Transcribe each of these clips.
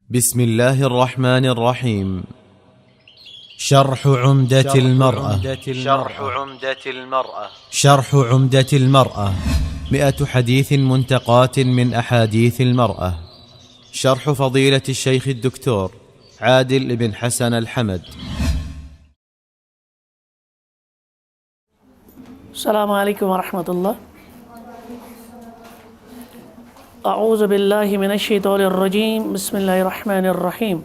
بسم الله الرحمن الرحيم. شرح عمدة المرأة. شرح عمدة المرأة 100 حديث منتقات من أحاديث المرأة. شرح فضيلة الشيخ الدكتور عادل بن حسن الحمد. السلام عليكم ورحمة الله. أعوذ بالله من الشيطان الرجيم. بسم الله الرحمن الرحيم.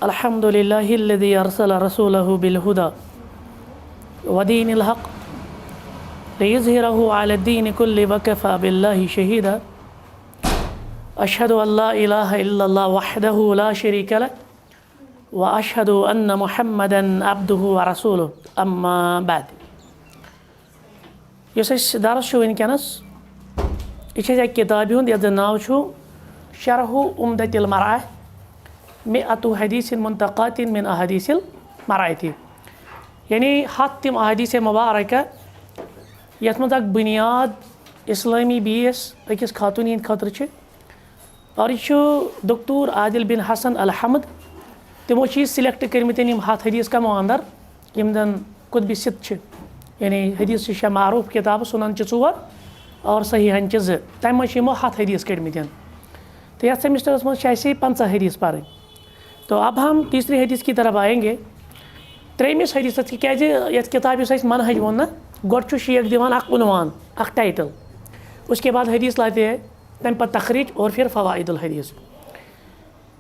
الحمد لله الذي أرسل رسوله بالهدى ودين الحق ليظهره على الدين كله وكفى بالله شهيدا. أشهد أن لا إله إلا الله وحده لا شريك له وأشهد أن محمدا عبده ورسوله. أما بعد. يسس درس شو إنكانس یہ کتاب ہند یتھ ناو شرح عمدة المرأة 100 حدیث منتقات من احادیث المرأة، یعنی 100 تم احادیث مبارکہ یتھ مز اک بنیاد اسلامی بیس اکس خاتون ہند خاطر اور یہ دکتور عادل بن حسن الحمد تمو سلیکٹ کرمتن یم 100 حدیث کمو اندر یم زن کتب ست یعنی حدیث 6 معروف کتاب سنن 4 اور صحیحن 2 تمہ مجھ 100 حدیث کڑمتن تو یہ سیمسٹرس مجھ 50 حدیث پڑھیں. تو اب ہم تیسری حدیث کی طرف آئیں گے. تریمس حدیث کیازِ یتھ کتاب اس منہج وون نا گۄڈٕ چھُ شیخ دِوان اکھ عنوان اکھ ٹائٹل، اس کے بعد حدیث لاتے ہیں تمہ پتہ تخریج اور پھر فوائد الحدیث.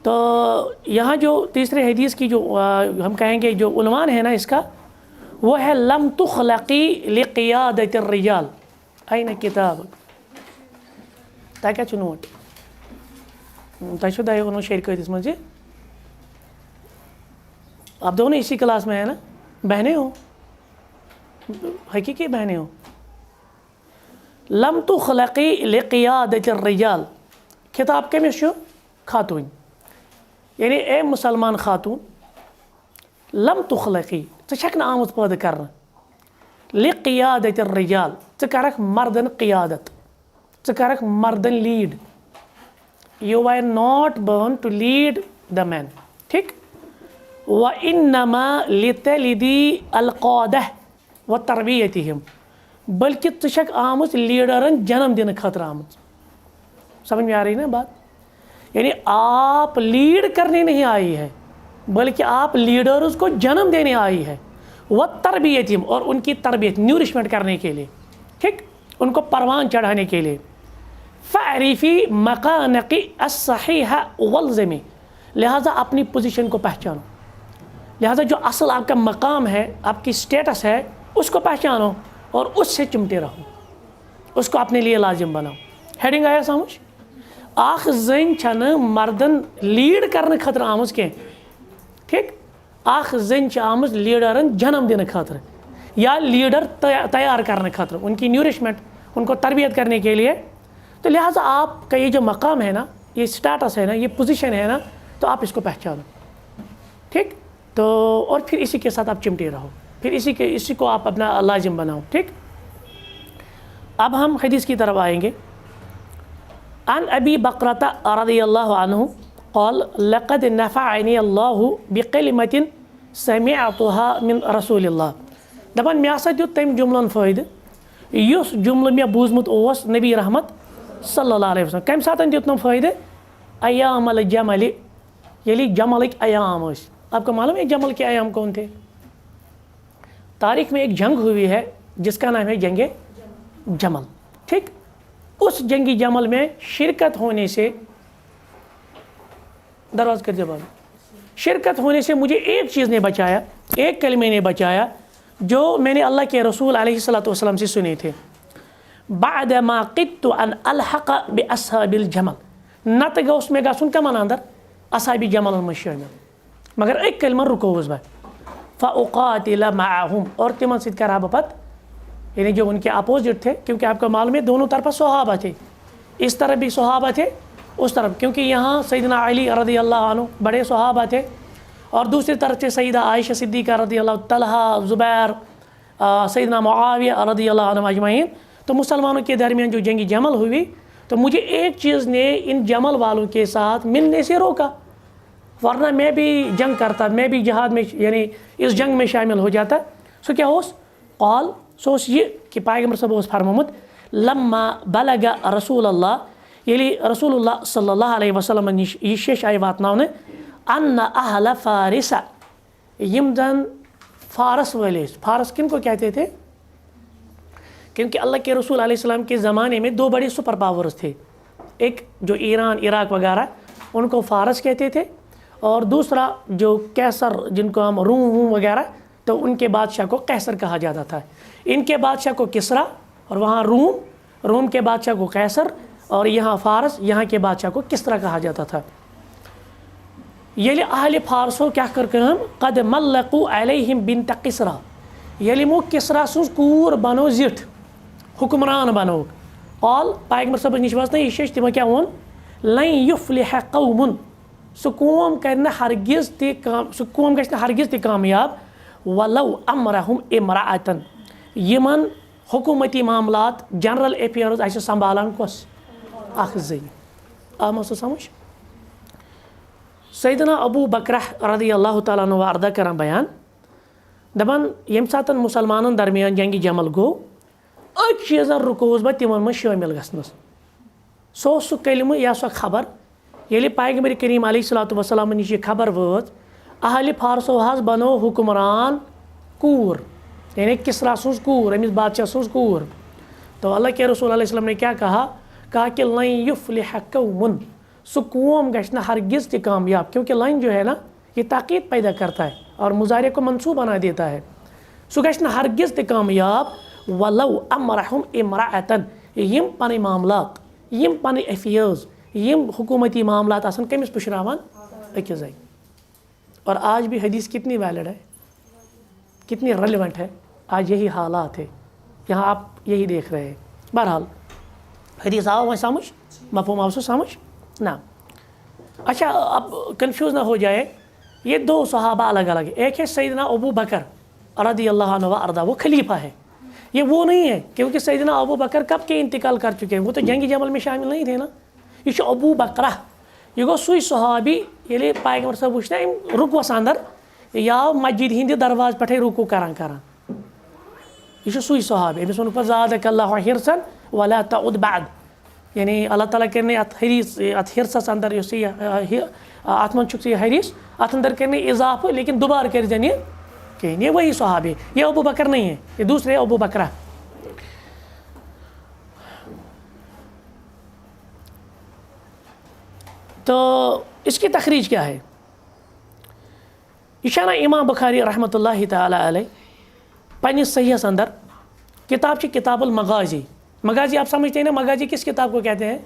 تو یہاں جو تیسرے حدیث کی جو ہم کہیں گے جو عنوان ہے نا اس کا وہ ہے لم تخلقی لقیادۃ الرجال. این کتاب تہ کیا نوٹ تہ دہو ونو شرکت مجھ آپ دونوں اسی کلاس میں ہیں نا، بہنیں ہو، حقیقی بہنیں ہو. لم تخلقی لقیادۃ الرجال خطاب کمس چھُ خاتون، یعنی اے مسلمان خاتون لم تخلقی ژٕ چھکھ نہٕ آمٕژ پٲدٕ کرنہٕ لقیادۃ الرجال ژٕ کرکھ مردن قیادت، ژٕ کرکھ مردن lead. You are not born to lead the man, ٹھیک. وَإِنَّمَا لِتَلِدِي الْقَادَةَ وَتَرْبِيَتِهِمْ بلکہ ژٕ چھکھ آمٕژ لیڈرن جنم دنہٕ خٲطرٕ آمٕژ. سمجھ میں آ رہی نا بات؟ یعنی آپ لیڈ کرنے نہیں آئی ہے بلکہ آپ لیڈرز کو جنم دینے آئی ہے. وَتَرْبِيَتِهِمْ اور ان کی تربیت نیورشمنٹ کرنے کے لیے، ٹھیک، ان کو پروان چڑھانے کے لیے. فَعْرِفِي مَقَانَقِ الصَّحِيحَ وَالْزَمِ لہٰذا اپنی پوزیشن کو پہچانو، لہٰذا جو اصل آپ کا مقام ہے، آپ کی سٹیٹس ہے، اس کو پہچانو اور اس سے چمٹے رہو، اس کو اپنے لیے لازم بناؤ. ہیڈنگ آیا سمجھ؟ اخ زن چھنہ مردن لیڈ کرنے خاطر آمٕژ کینٛہہ، ٹھیک. اخ زن چھ آمٕژ لیڈرن جنم دنہٕ خاطر یا لیڈر تیار کرنے خاطر، ان کی نیورشمنٹ، ان کو تربیت کرنے کے لیے. تو لہٰذا آپ کا یہ جو مقام ہے نا، یہ سٹیٹس ہے نا، یہ پوزیشن ہے نا، تو آپ اس کو پہچانو، ٹھیک. تو اور پھر اسی کے ساتھ آپ چمٹے رہو، پھر اسی کو آپ اپنا لازم بناؤ، ٹھیک. اب ہم حدیث کی طرف آئیں گے. عن ابی بکرۃ رضی اللہ عنہ قال لقد نفعنی اللہ بکلمۃ سمعتها من رسول اللہ. دپان مے ہسا دیت تم جملن فائدہ یس جملہ مے بوزمت اوس نبی رحمت صلی اللہ علیہ وسلم. کمہ ساتن دیتنم فائدہ؟ ایام الجمل، یلی جملک ایام اس. آپ کو معلوم ہے جمل کے ایام کون تھے؟ تاریخ میں ایک جنگ ہوئی ہے جس کا نام ہے جنگ جمل، ٹھیک. اس جنگی جمل میں شرکت ہونے سے دروازہ کر جواب شرکت ہونے سے مجھے ایک چیز نے بچایا، ایک کلمے نے بچایا جو میں نے اللہ کے رسول علیہ الصلوۃ والسلام سے سنے تھے. بعد ما قدت ان الحق باصحاب الجمل نت گوس میں گسن کمن اندر اصحاب جمل میں شامل، مگر ایک کلمہ رکوس بہ فاقاتل معهم اور تمن سۭتۍ کرہا بہ پت، یعنی جو ان کے اپوزٹ تھے، کیونکہ آپ کو معلوم ہے دونوں طرف صحابہ تھے، اس طرف بھی صحابہ تھے اس طرف، کیونکہ یہاں سیدنا علی رضی اللہ عنہ بڑے صحابہ تھے اور دوسری طرف سے سیدہ عائشہ صدیقہ رضی اللہ، طلحہ، زبیر، سیدنا معاویہ رضی اللہ عنہ اجمعین. تو مسلمانوں کے درمیان جو جنگی جمل ہوئی تو مجھے ایک چیز نے ان جمل والوں کے ساتھ ملنے سے روکا، ورنہ میں بھی جنگ کرتا، میں بھی جہاد میں یعنی اس جنگ میں شامل ہو جاتا. سو کیا اوس قال سو یہ کہ پیغمبر صاحب اوس فرمومت لما بلغ رسول اللہ یلی رسول اللہ صلی اللہ علیہ وسلم نش یہ شش آئی واتناؤن ان اہل فارس یم زن فارس والے، فارس کن کو کہتے تھے؟ کیونکہ اللہ کے رسول علیہ السلام کے زمانے میں دو بڑے سپر پاورز تھے، ایک جو ایران عراق وغیرہ ان کو فارس کہتے تھے، اور دوسرا جو کیسر جن کو ہم روم وغیرہ، تو ان کے بادشاہ کو قیصر کہا جاتا تھا. ان کے بادشاہ کو کسرا، اور وہاں روم کے بادشاہ کو قیصر، اور یہاں فارس یہاں کے بادشاہ کو کسرا کہا جاتا تھا. یلی اہل فارسو کیا کر کام قد ملقو علیہم بنت قسرا یلی مو کسرا سنز کور بنو زٹھ حکمران بنو. قال پیغمبر صاحب نش واسطہ یہ شش تمو کیا وون لن یفلح قوم سہ قوم کرنہ ہرگز تہ سہ قوم گژھِ نہ ہرگز تہ کامیاب ولو امرہم امرأتن یمن حکومتی معاملات جنرل افیئرز آسہ سنبھالان کس اخ زنی. آو سہ سمجھ؟ سیدنا ابو بکرہ رضی اللہ تعالیٰ عنہ وارضہ کران بیان دپان یم ساتن مسلمانن درمیان جنگی جمل گو اک چیزن رکوس بہ تمن من شامل گژھنس. سو سہ کلمہ یا سو خبر ییٚلہِ پیغمبر کریم علیہ الصلوۃ والسلام نش یہ خبر وٲژ اہل فارسو حظ بنو حکمران کوٗر یعنی کسرا سٕنٛز کوٗر، أمِس بادشاہ سٕنٛز کوٗر. تو اللہ کے رسول علیہ السلام نے کیا کہا کہ لن یفلح قوم سہ قوم گژھِ نہ ہرگز تہ کامیاب، کیونکہ لن جو ہے نا یہ تاکید پیدا کرتا ہے اور مضارع کو منصوب بنا دیتا ہے. سہ گژھِ نہ ہرگز تہ کامیاب ولو امرہم امرأتن یم پنٕنۍ معاملات یم پنٕنۍ افیئرز یم حکومتی معاملات آسن کمس پشراوان أکِس زنہِ. اور آج بھی حدیث کتنی ویلڈ ہے، کتنی ریلیونٹ ہے، آج یہی حالات ہے، یہاں آپ یہی دیکھ رہے ہیں. بہرحال حدیث آؤ وہیں سمجھ، مفہوم آؤ سے سمجھ نا. اچھا اب کنفیوز نہ ہو جائے، یہ دو صحابہ الگ الگ ہیں. ایک ہے سیدنا ابو بکر رضی اللہ عنہ وارضہ، وہ خلیفہ ہے. یہ وہ نہیں ہے کیونکہ سیدنا ابو بکر کب کے انتقال کر چکے ہیں، وہ تو جنگی جمل میں شامل نہیں تھے نا. یہ ابو بکرہ یہ گو سوی صحابی ییٚلہِ پیغمبر صاحب وٕچھ نہ رُکوس اندر یہ آو مسجد ہندِ درواز پٮ۪ٹھے رُکوٗ کران یہ سوی صحابی. أمِس ووٚنُکھ پتہٕ زادک اللہ حرصن ولا تعد بعد، یعنی اللہ تعالیٰ کرنے ات حریص ات حرصس اندر اس ات من چھُکھ ژٕ یہ حریص ات اندر کرنے اضافہ لیکن دوبارہ کر زن یہ کہیں. یہ وہی صحابی، یہ ابو بکر نہیں ہے، یہ دوسرے ابو بکرہ. تو اس کی تخریج کیا ہے؟ یہ نا امام بخاری رحمۃ اللہ تعالیٰ علیہ پنس صحیحس اندر کتاب چھ کتاب المغازی. مغازی آپ سمجھتے ہیں نا، مغازی کس کتاب کو کہتے ہیں؟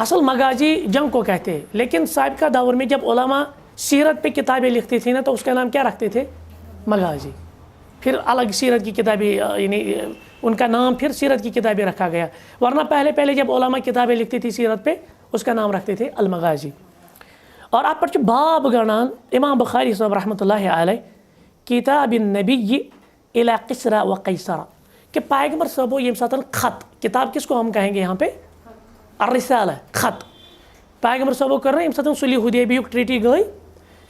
اصل مغازی جنگ کو کہتے ہیں، لیکن سابقہ دور میں جب علماء سیرت پہ کتابیں لکھتے تھے نا تو اس کا نام کیا رکھتے تھے؟ مغازی. پھر الگ سیرت کی کتابیں یعنی ان کا نام پھر سیرت کی کتابیں رکھا گیا، ورنہ پہلے جب علماء کتابیں لکھتی تھی سیرت پہ اس کا نام رکھتے تھے المغازی. اور آپ پر باب گنان امام بخاری صاحب رحمۃ اللہ علیہ کتاب النبی الی قسرا و قیصرا کہ پیغمبر صاحب یم ساتن خط، کتاب کس کو ہم کہیں گے یہاں پہ؟ الرسالہ، خط. پیغمبر صاحب کر رہے ہیں یم ساتن صلح حدیبیہ ٹریٹی گئی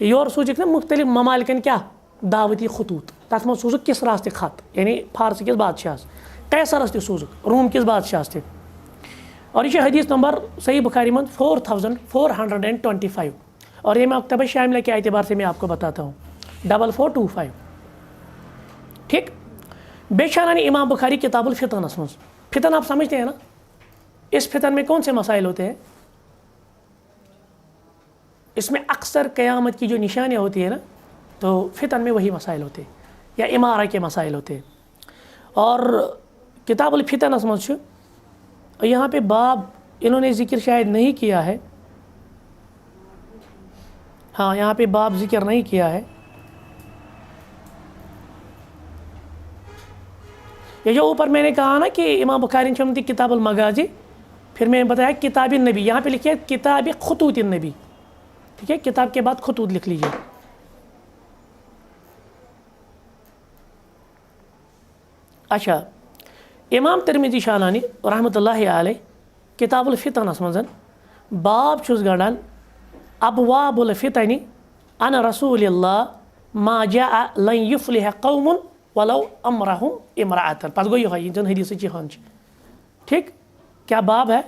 یور سوزک نا مختلف ممالکن کیا دعوتی خطوط، تک من سوزک کسراس تہ خط یعنی فارس کس بادشاہس، قیصرس تہ سوزک روم کس بادشاہس تہ. اور یہ حدیث نمبر صحیح بخاری من 4425 اور یہ میں مکتبہ شاملہ کے اعتبار سے میں آپ کو بتاتا ہوں 4425. ٹھیک. بے شانانی امام بخاری کتاب الفتن اسمن، فتن آپ سمجھتے ہیں نا، اس فتن میں کون سے مسائل ہوتے ہیں؟ اس میں اکثر قیامت کی جو نشانیاں ہوتی ہیں نا تو فتن میں وہی مسائل ہوتے ہیں یا امارہ کے مسائل ہوتے ہیں. اور کتاب الفتن اسمن یہاں پہ باب انہوں نے ذکر شاید نہیں کیا ہے، ہاں یہاں پہ باب ذکر نہیں کیا ہے. یہ جو اوپر میں نے کہا نا کہ امام بخاری نے کتاب المغازی، پھر میں نے بتایا کتاب النبی، یہاں پہ لکھے کتاب خطوط النبی. ٹھیک ہے، کتاب کے بعد خطوط لکھ لیجیے. اچھا، امام ترمذی شالانی رحمۃ اللہ علیہ کتاب الفتنس منٛز باب چھُس گَنڈان ابواب الفتن عن رسول اللہ ما جاء لن يفلح قوم ولو امرهم امرأة. پتہٕ گوٚو یِہوٚے یِم زَن حدیٖثٕچ یہِ ہن چھِ ٹھیٖک. کیٛاہ باب ہے؟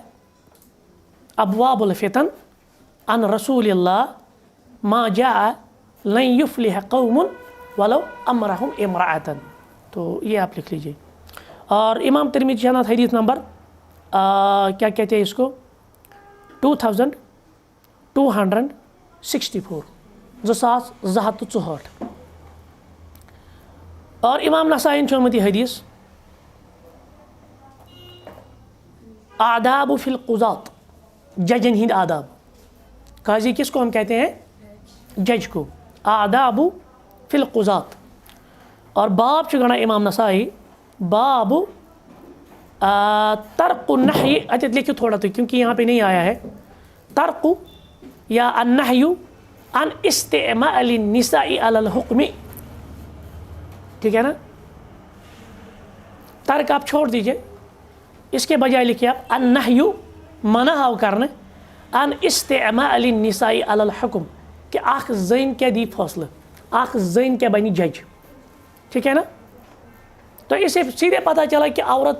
ابواب الفتن عن رسول اللہ ما جاء لن يفلح قوم ولو امرهم امرأة. تو یہ آپ لکھ لیجیے. اور امام ترمذی شنات حدیث نمبر کیا کہتے ہیں اس کو 2264 2264. اور امام نسائی چھُ اوٚنمُت یہِ حدیث آداب فی القضات ججن ہند آداب. قاضی کس کو ہم کہتے ہیں؟ جج کو. آداب فی القضات. اور باب چھُ گنڈان امام نسائی باب ترک النہی. اچھا لکھو تھوڑا تو کیونکہ یہاں پہ نہیں آیا ہے. ترک یا النہی عن استعمال النساء علی الحکم. ٹھیک ہے نا. ترک آپ چھوڑ دیجئے, اس کے بجائے لکھیے آپ النہی منع ہو کرنے عن استعمال النساء علی الحکم کہ اخ زن کیا دی فیصلہ, اخ زن کیا بنی جج. ٹھیک ہے نا. تو اس سے سیدھے پتہ چلا کہ عورت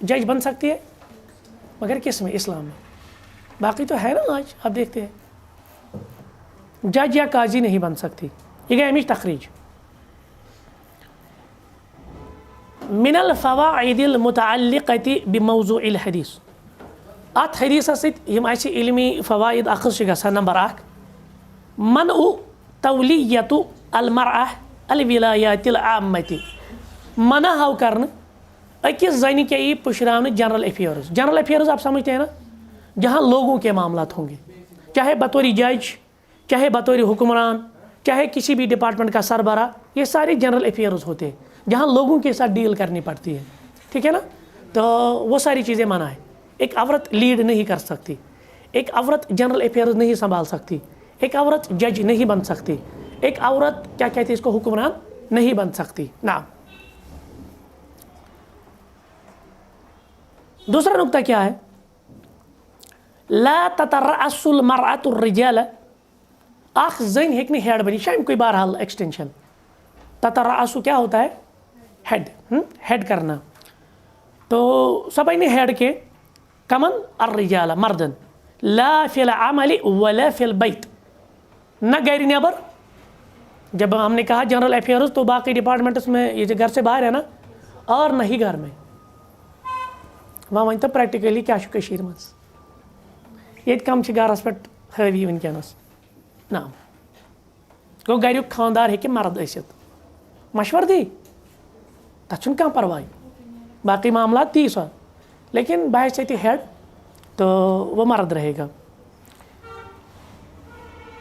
جج بن سکتی ہے مگر کس میں؟ اسلام میں. باقی تو ہے نا آج آپ دیکھتے ہیں جج یا قاضی نہیں بن سکتی. یہ گئی امچ تخریج. من الفوائد المتعلقة بموضوع الحديث. ات حدیث سۭتۍ یِم اَسہِ علمی فوائد اخذ چھِ گژھان. نمبر 1 منع تولیت المرأة الولایات العامة. منع ہو کرنا أکِس زنہِ کے ای پُشراونہٕ جنرل افیئرز. جنرل افیئرز آپ سمجھتے ہیں نا, جہاں لوگوں کے معاملات ہوں گے, چاہے بطور جج, چاہے بطور حکمران, چاہے کسی بھی ڈپارٹمنٹ کا سربراہ. یہ سارے جنرل افیئرز ہوتے ہیں جہاں لوگوں کے ساتھ ڈیل کرنی پڑتی ہے. ٹھیک ہے نا. تو وہ ساری چیزیں منع ہے. ایک عورت لیڈ نہیں کر سکتی, ایک عورت جنرل افیئرز نہیں سنبھال سکتی, ایک عورت جج نہیں بن سکتی, ایک عورت کیا کہتے ہیں اس کو حکمران نہیں بن سکتی. نعم. دوسرا نقطہ کیا ہے؟ لا تترأس المرأة الرجال. اخ زن ہیک نہیں ہیڈ بنی شاید کوئی بہرحال ایکسٹینشن. تترأس کیا ہوتا ہے؟ ہیڈ, ہیڈ کرنا. تو سب نے ہیڈ کے کمن الرجال مردن لا فی العمل ولا فی البیت. نہ گھر نیبر. جب ہم نے کہا جنرل افیئرز تو باقی ڈپارٹمنٹس میں یہ جو گھر سے باہر ہے نا, اور نہ ہی گھر میں. وہاں ون تو پریکٹیکلی کیا کشیر مز یہ کم گھرس پہ حاوی ونکس. نا گو گھریک خاندار ہیکہ مرد ٲسِتھ, مشور دی تتھ چھُنہٕ کانٛہہ پرواے, باقی معاملات تی سا, لیکن بحیثیت ہیڈ تو وہ مرد رہے گا.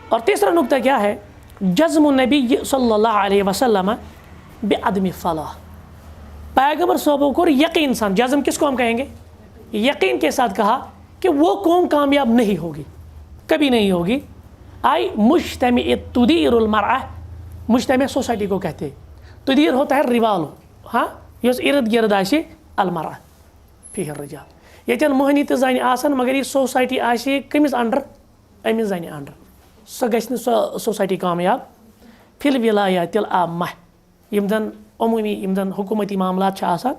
اور تیسرا نقطہ کیا ہے؟ جزم النبی صلی اللہ علیہ وسلم بعدم فلاح. پیغمبر صاحبوں کو یقین سان, جزم کس کو ہم کہیں گے؟ یقین کے ساتھ کہا کہ وہ قوم کامیاب نہیں ہوگی, کبھی نہیں ہوگی. آئی مجتمع تدیر المرأة. مجتمع سوسائٹی کو کہتے ہیں. تدیر ہوتا ہے ریوالو, ہاں یس ارد گرد آسہِ المرأة فیہ الرجال. ییٚتٮ۪ن مٔہنی تہٕ زنہِ آسن مگر یہ سوسائٹی آسہِ کٔمِس انڈر؟ أمِس زنہِ انڈر. سۄ گژھِ نہٕ سۄ سوسائٹی کامیاب. فی الولایات العامہ. یِم زن عمومی یِم زن حکومتی معاملات چھِ آسان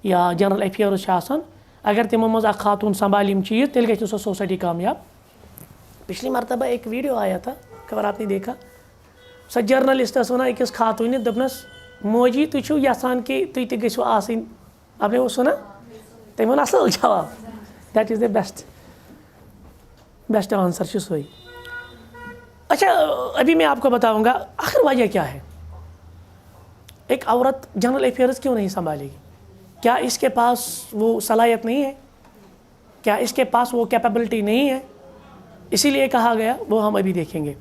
یا جنرل افیئرز چھِ آسان, اگر تمو منٛز اکھ خاتون سنبھال یِم چیز تیٚلہِ گژھِ نہٕ سۄ سوسائٹی کامیاب. پچھلی مرتبہ ایک ویڈیو آیا تھا, خبر آپ نے دیکھا, سۄ جرنلسٹ ٲس ونان أکِس خاتوٗنہِ دوٚپنس موجی تُہۍ چھِو یژھان کہ تُہۍ تہِ گٔژھِو آسٕنۍ. آپ نے وہ سنا؟ تٔمۍ ووٚن اصل جواب. That is the best answer چھُ سُے. اچھا ابھی میں آپ کو بتاؤں گا آخر وجہ کیا ہے. ایک عورت جنرل افیئرز کیوں نہیں سنبھالے گی؟ کیا اس کے پاس وہ صلاحیت نہیں ہے؟ کیا اس کے پاس وہ کیپیبلٹی نہیں ہے؟ اسی لیے کہا گیا, وہ ہم ابھی دیکھیں گے.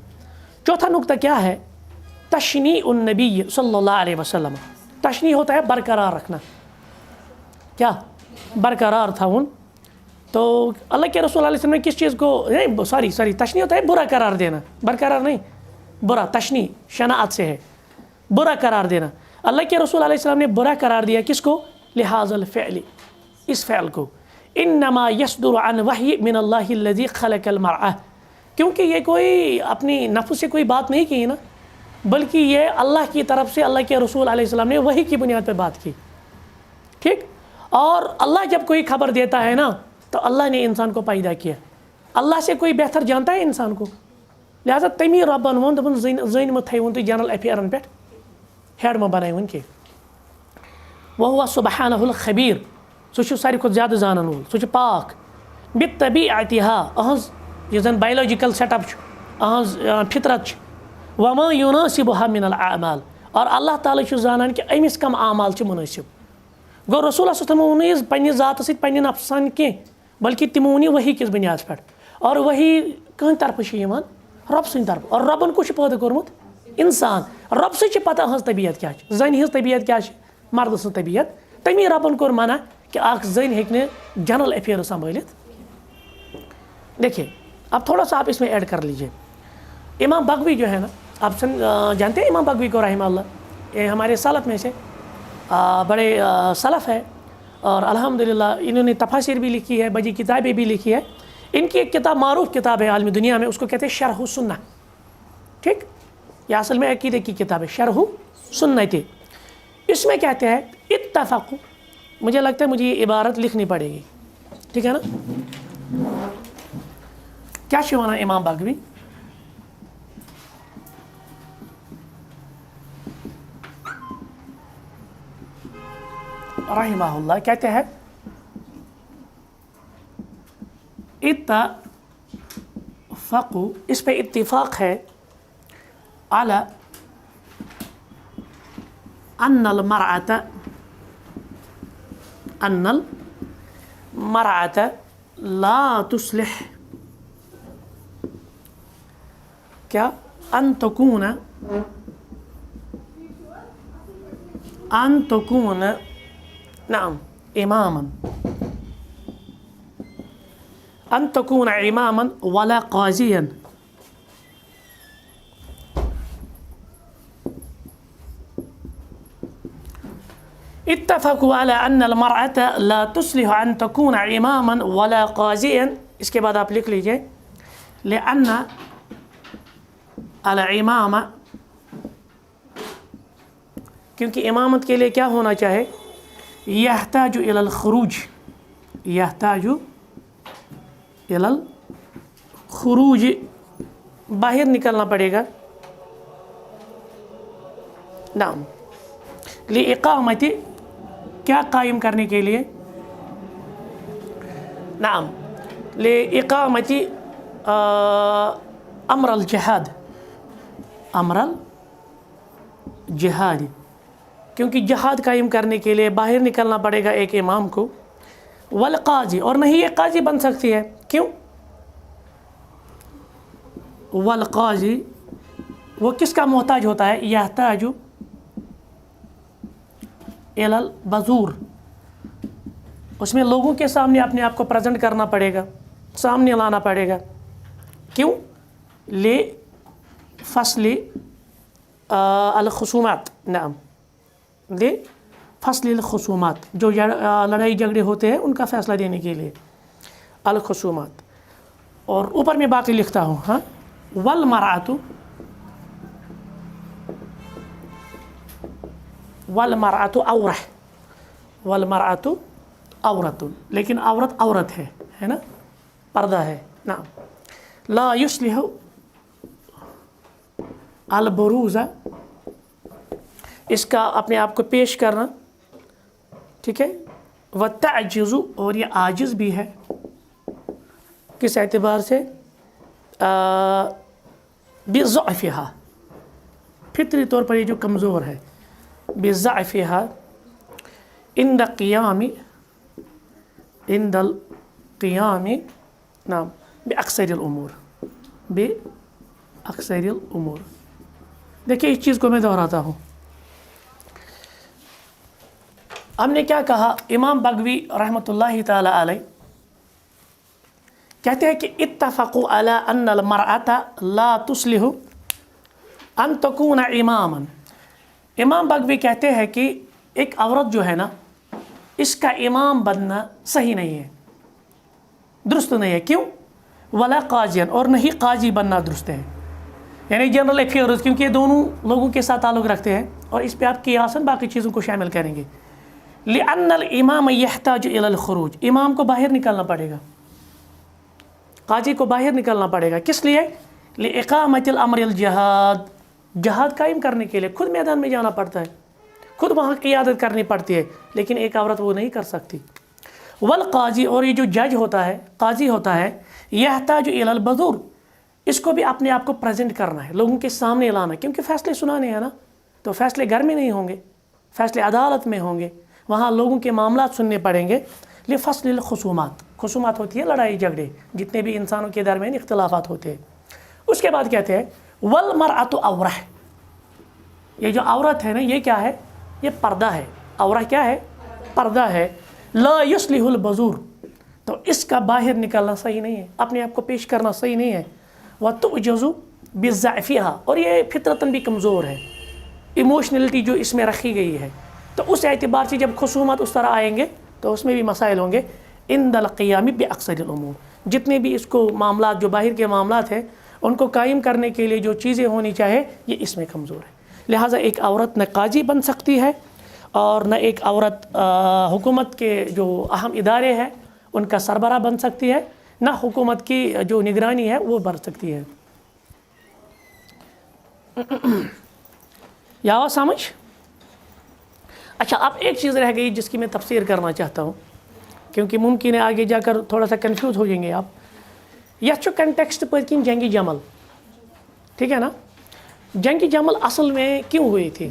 چوتھا نقطہ کیا ہے؟ تشنیع النبی صلی اللہ علیہ وسلم. تشنیع ہوتا ہے برقرار رکھنا. کیا برقرار تھا ان. تو اللہ کے رسول علیہ وسلم نے کس چیز کو سوری تشنیع ہوتا ہے برا قرار دینا, برقرار نہیں, برا. تشنیع شناعت سے ہے, برا قرار دینا. اللہ کے رسول علیہ السلام نے برا قرار دیا کس کو؟ لحاظ الفعل, اس فعل کو. انما یصدر عن وحی من اللہ الذی خلق المرأة، کیونکہ یہ کوئی اپنی نفس سے کوئی بات نہیں کی نا، بلکہ یہ اللہ کی طرف سے اللہ کے رسول علیہ السلام نے وحی کی بنیاد پہ بات کی. ٹھیک. اور اللہ جب کوئی خبر دیتا ہے نا تو اللہ نے انسان کو پیدا کیا، اللہ سے کوئی بہتر جانتا ہے انسان کو، لہٰذا تمی ربن وون دپن زٔنۍ مہ تھٲیوُن تُہۍ جنرل افیئرن پٮ۪ٹھ ہیڈ مہ بنٲیوُن کینٛہہ. وهو سبحانہ الخبیر، سُہ چھُ ساروی کھۄتہٕ زیادٕ زانن وول، سُہ چھُ پاک. بطبیعتها اہنٛز یُس زن بایولوجیکل سیٹ اپ چھُ، اہنٛز فطرت چھِ. وما يناسبها من الاعمال، اور اللہ تعالیٰ چھُ زانان کہ أمِس کم اعمال چھِ مُنٲسِب. گوٚو رسول اللہ صلی اللہ علیہ وسلم ووٚن پننہِ ذاتہٕ سۭتۍ پننہِ نفسہٕ سان کینٛہہ، بلکہ تِمو ووٚن یہِ وحی کِس بنیادس پٮ۪ٹھ. اور وحی کٕہٕنٛدِ طرفہٕ چھِ یِوان؟ رۄب سٕنٛدِ طرفہٕ. اور رۄبن کُس چھُ پٲدٕ کوٚرمُت؟ اِنسان. رۄب سٕے چھِ پتہ أہنٛز طبیعت کیٛاہ چھِ، زنہِ ہٕنٛز طبیعت کیٛاہ چھِ، مردٕ سٕنٛز طبیعت. تمی ربن کوٚر منع کہ اکھ زٔنۍ ہیٚکہِ نہٕ جنرل افیئر سنبھٲلِتھ. دیکھیے اب تھوڑا سا آپ اس میں ایڈ کر لیجیے. امام بغوی جو ہے نا، آپ جانتے ہیں امام بغوی کو رحمہ اللہ، یہ ہمارے سلف میں سے بڑے سلف ہے، اور الحمدللہ انہوں نے تفاسیر بھی لکھی ہے، بڑی کتابیں بھی لکھی ہے. ان کی ایک کتاب معروف کتاب ہے عالمی دنیا میں، اس کو کہتے ہیں شرح سنہ. ٹھیک. یہ اصل میں عقیدے کی کتاب ہے، شرح سنت. اس میں کہتے ہیں اتفقوا، مجھے لگتا ہے مجھے یہ عبارت لکھنی پڑے گی، ٹھیک ہے نا. کیا چھُ وَنان امام بغوی؟ رحمہ اللہ کہتے ہیں اتفقوا، اس پہ اتفاق ہے، علی ان المرأة لا تصلح کیا ان تكون نعم اماما، ان تكون اماما ولا قاضيا. اتفقوا على ان المرأة لا تصلح ان تكون اماما ولا قاضيا. اس کے بعد آپ لکھ لیجئے لأن الامامہ، کیونکہ امامت کے لیے کیا ہونا چاہے؟ یحتاج الی الخروج، یحتاج الی الخروج، باہر نکلنا پڑے گا. نعم لإقامت، کیا قائم کرنے کے لیے؟ نعم لإقامت امر الجہاد، امر الجہاد، کیونکہ جہاد قائم کرنے کے لیے باہر نکلنا پڑے گا ایک امام کو. والقاضی، اور نہیں یہ قاضی بن سکتی ہے، کیوں؟ والقاضی وہ کس کا محتاج ہوتا ہے؟ یحتاج الی البذور، اس میں لوگوں کے سامنے اپنے آپ کو پریزنٹ کرنا پڑے گا، سامنے لانا پڑے گا. کیوں؟ لے فصل الخصومات. نعم لے فصل الخصومات، جو لڑائی جھگڑے ہوتے ہیں ان کا فیصلہ دینے کے لیے، الخصومات. اور اوپر میں باقی لکھتا ہوں. ہاں والمرأۃ عورہ، والمرأۃ عورۃ، لیکن عورت عورت ہے نا، پردہ ہے. نعم لا یصلح البروز، اس کا اپنے آپ کو پیش کرنا، ٹھیک ہے. والتعجز، اور یہ عاجز بھی ہے، کس اعتبار سے؟ بضعفها، فطری طور پر یہ جو کمزور ہے. بضعفها عند القیام نعم باکثر الامور، باکثر الامور. دیکھیے اس چیز کو میں دہراتا ہوں. ہم نے کیا کہا؟ امام بغوی رحمۃ اللہ تعالی علیہ کہتے ہیں کہ اتفقوا علی ان المرأة لا تصلح ان تكون اماما. امام بغوی کہتے ہیں کہ ایک عورت جو ہے نا، اس کا امام بننا صحیح نہیں ہے. درست نہیں ہے. کیوں؟ ولا قاضین، اور نہیں قاضی بننا درست ہے. یعنی جنرل افیئرز، کیونکہ یہ دونوں لوگوں کے ساتھ تعلق رکھتے ہیں، اور اس پہ آپ قیاساً باقی چیزوں کو شامل کریں گے. لأن الامام يحتاج الى الخروج، امام کو باہر نکلنا پڑے گا، قاضی کو باہر نکلنا پڑے گا. کس لیے؟ لإقامة الامر الجہاد، جہاد قائم کرنے کے لیے خود میدان میں جانا پڑتا ہے، خود وہاں قیادت کرنی پڑتی ہے، لیکن ایک عورت وہ نہیں کر سکتی. والقاضی، اور یہ جو جج ہوتا ہے، قاضی ہوتا ہے، يحتاج الى البذور، اس کو بھی اپنے آپ کو پریزنٹ کرنا ہے، لوگوں کے سامنے لانا، کیونکہ فیصلے سنانے ہیں نا. تو فیصلے گھر میں نہیں ہوں گے، فیصلے عدالت میں ہوں گے، وہاں لوگوں کے معاملات سننے پڑیں گے. لفصل الخصومات، خصومات ہوتی ہے لڑائی جھگڑے، جتنے بھی انسانوں کے درمیان اختلافات ہوتے ہیں. اس کے بعد کہتے ہیں والمرأۃ عورہ، یہ جو عورت ہے نا یہ کیا ہے؟ یہ پردہ ہے. عورہ کیا ہے؟ پردہ ہے. لا یصلح البذور، تو اس کا باہر نکلنا صحیح نہیں ہے، اپنے آپ کو پیش کرنا صحیح نہیں ہے. وتعجز بضعفها، اور یہ فطرتاً بھی کمزور ہے، ایموشنلٹی جو اس میں رکھی گئی ہے. تو اس اعتبار سے جب خصومات اس طرح آئیں گے تو اس میں بھی مسائل ہوں گے. عند القیام باکثر الامور، جتنے بھی اس کو معاملات جو باہر کے معاملات ہیں ان کو قائم کرنے کے لیے جو چیزیں ہونی چاہے یہ اس میں کمزور ہے. لہٰذا ایک عورت نہ قاضی بن سکتی ہے، اور نہ ایک عورت حکومت کے جو اہم ادارے ہیں ان کا سربراہ بن سکتی ہے، نہ حکومت کی جو نگرانی ہے وہ بن سکتی ہے. یا وہ سمجھ؟ اچھا، اب ایک چیز رہ گئی جس کی میں تفسیر کرنا چاہتا ہوں، کیونکہ ممکن ہے آگے جا کر تھوڑا سا کنفیوز ہو جائیں گے آپ. یہ کنٹیکسٹ پر کن جنگی جمل، ٹھیک ہے نا؟ جنگی جمل اصل میں کیوں ہوئی تھی؟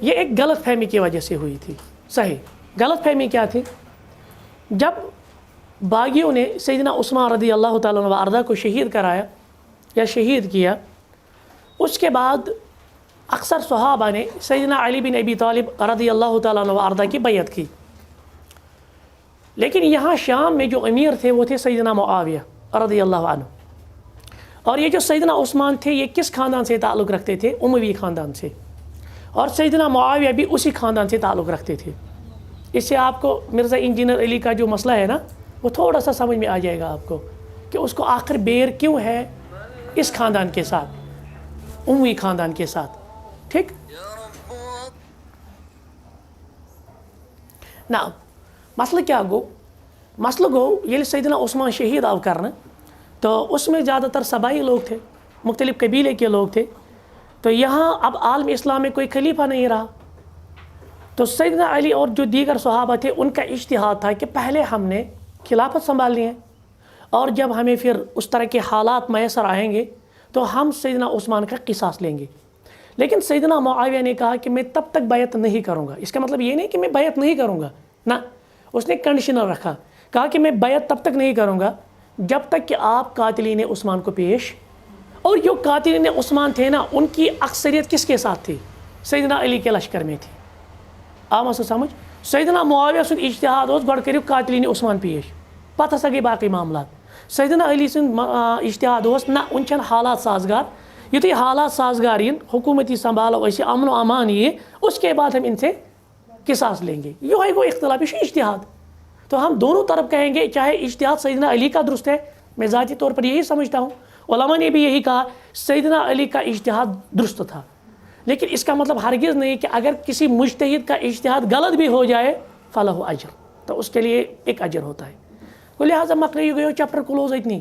یہ ایک غلط فہمی کی وجہ سے ہوئی تھی. صحیح غلط فہمی کیا تھی؟ جب باغیوں نے سیدنا عثمان رضی اللہ تعالیٰ عنہ وارضہ کو شہید کرایا یا شہید کیا، اس کے بعد اکثر صحابہ نے سیدنا علی بن ابی طالب رضی اللہ تعالیٰ عنہ وارضہ کی بیعت کی. لیکن یہاں شام میں جو امیر تھے وہ تھے سیدنا معاویہ رضی اللہ عنہ، اور یہ جو سیدنا عثمان تھے یہ کس خاندان سے تعلق رکھتے تھے؟ اموی خاندان سے، اور سیدنا معاویہ بھی اسی خاندان سے تعلق رکھتے تھے. اس سے آپ کو مرزا انجینئر علی کا جو مسئلہ ہے نا وہ تھوڑا سا سمجھ میں آ جائے گا آپ کو کہ اس کو آخر بیر کیوں ہے اس خاندان کے ساتھ، اموی خاندان کے ساتھ. ٹھیک نا؟ مسئلہ کیا گو؟ مسئلہ گو یہ سیدنا عثمان شہید آو کرنا، تو اس میں زیادہ تر سبائی لوگ تھے، مختلف قبیلے کے لوگ تھے. تو یہاں اب عالم اسلام میں کوئی خلیفہ نہیں رہا، تو سیدنا علی اور جو دیگر صحابہ تھے ان کا اجتہاد تھا کہ پہلے ہم نے خلافت سنبھالنی ہے، اور جب ہمیں پھر اس طرح کے حالات میسر آئیں گے تو ہم سیدنا عثمان کا قصاص لیں گے. لیکن سیدنا معاویہ نے کہا کہ میں تب تک بیعت نہیں کروں گا. اس کا مطلب یہ نہیں کہ میں بیعت نہیں کروں گا، نہ، اس نے کنڈیشنل رکھا، کہا کہ میں بیعت تب تک نہیں کروں گا جب تک کہ آپ قاتلین عثمان کو پیش، اور جو قاتلین عثمان تھے نا ان کی اکثریت کس کے ساتھ تھی؟ سیدنا علی کے لشکر میں تھی. آما سے سمجھ؟ سیدنا معاویہ سن اجتہاد اس گۄڈٕ کٔرِو قاتلین عثمان پیش، پتہ ہسا گئی باقی معاملات. سیدنا علی سن اجتہاد اس نہ ان چھن حالات سازگار، یتھے حالات سازگار ین حکومتی سنبھالو اسے امن و امان یہ، اس کے بعد ہم ان سے قصاص لیں گے. یہ ہے وہ اختلاف، یہ اجتہاد. تو ہم دونوں طرف کہیں گے چاہے اجتہاد سیدنا علی کا درست ہے، میں ذاتی طور پر یہی سمجھتا ہوں، علماء نے بھی یہی کہا سیدنا علی کا اجتہاد درست تھا. لیکن اس کا مطلب ہرگز نہیں کہ اگر کسی مجتہد کا اجتہاد غلط بھی ہو جائے فلہ اجر، تو اس کے لیے ایک اجر ہوتا ہے. تو لہٰذا مکری گئے چیپٹر کلوز اتنی.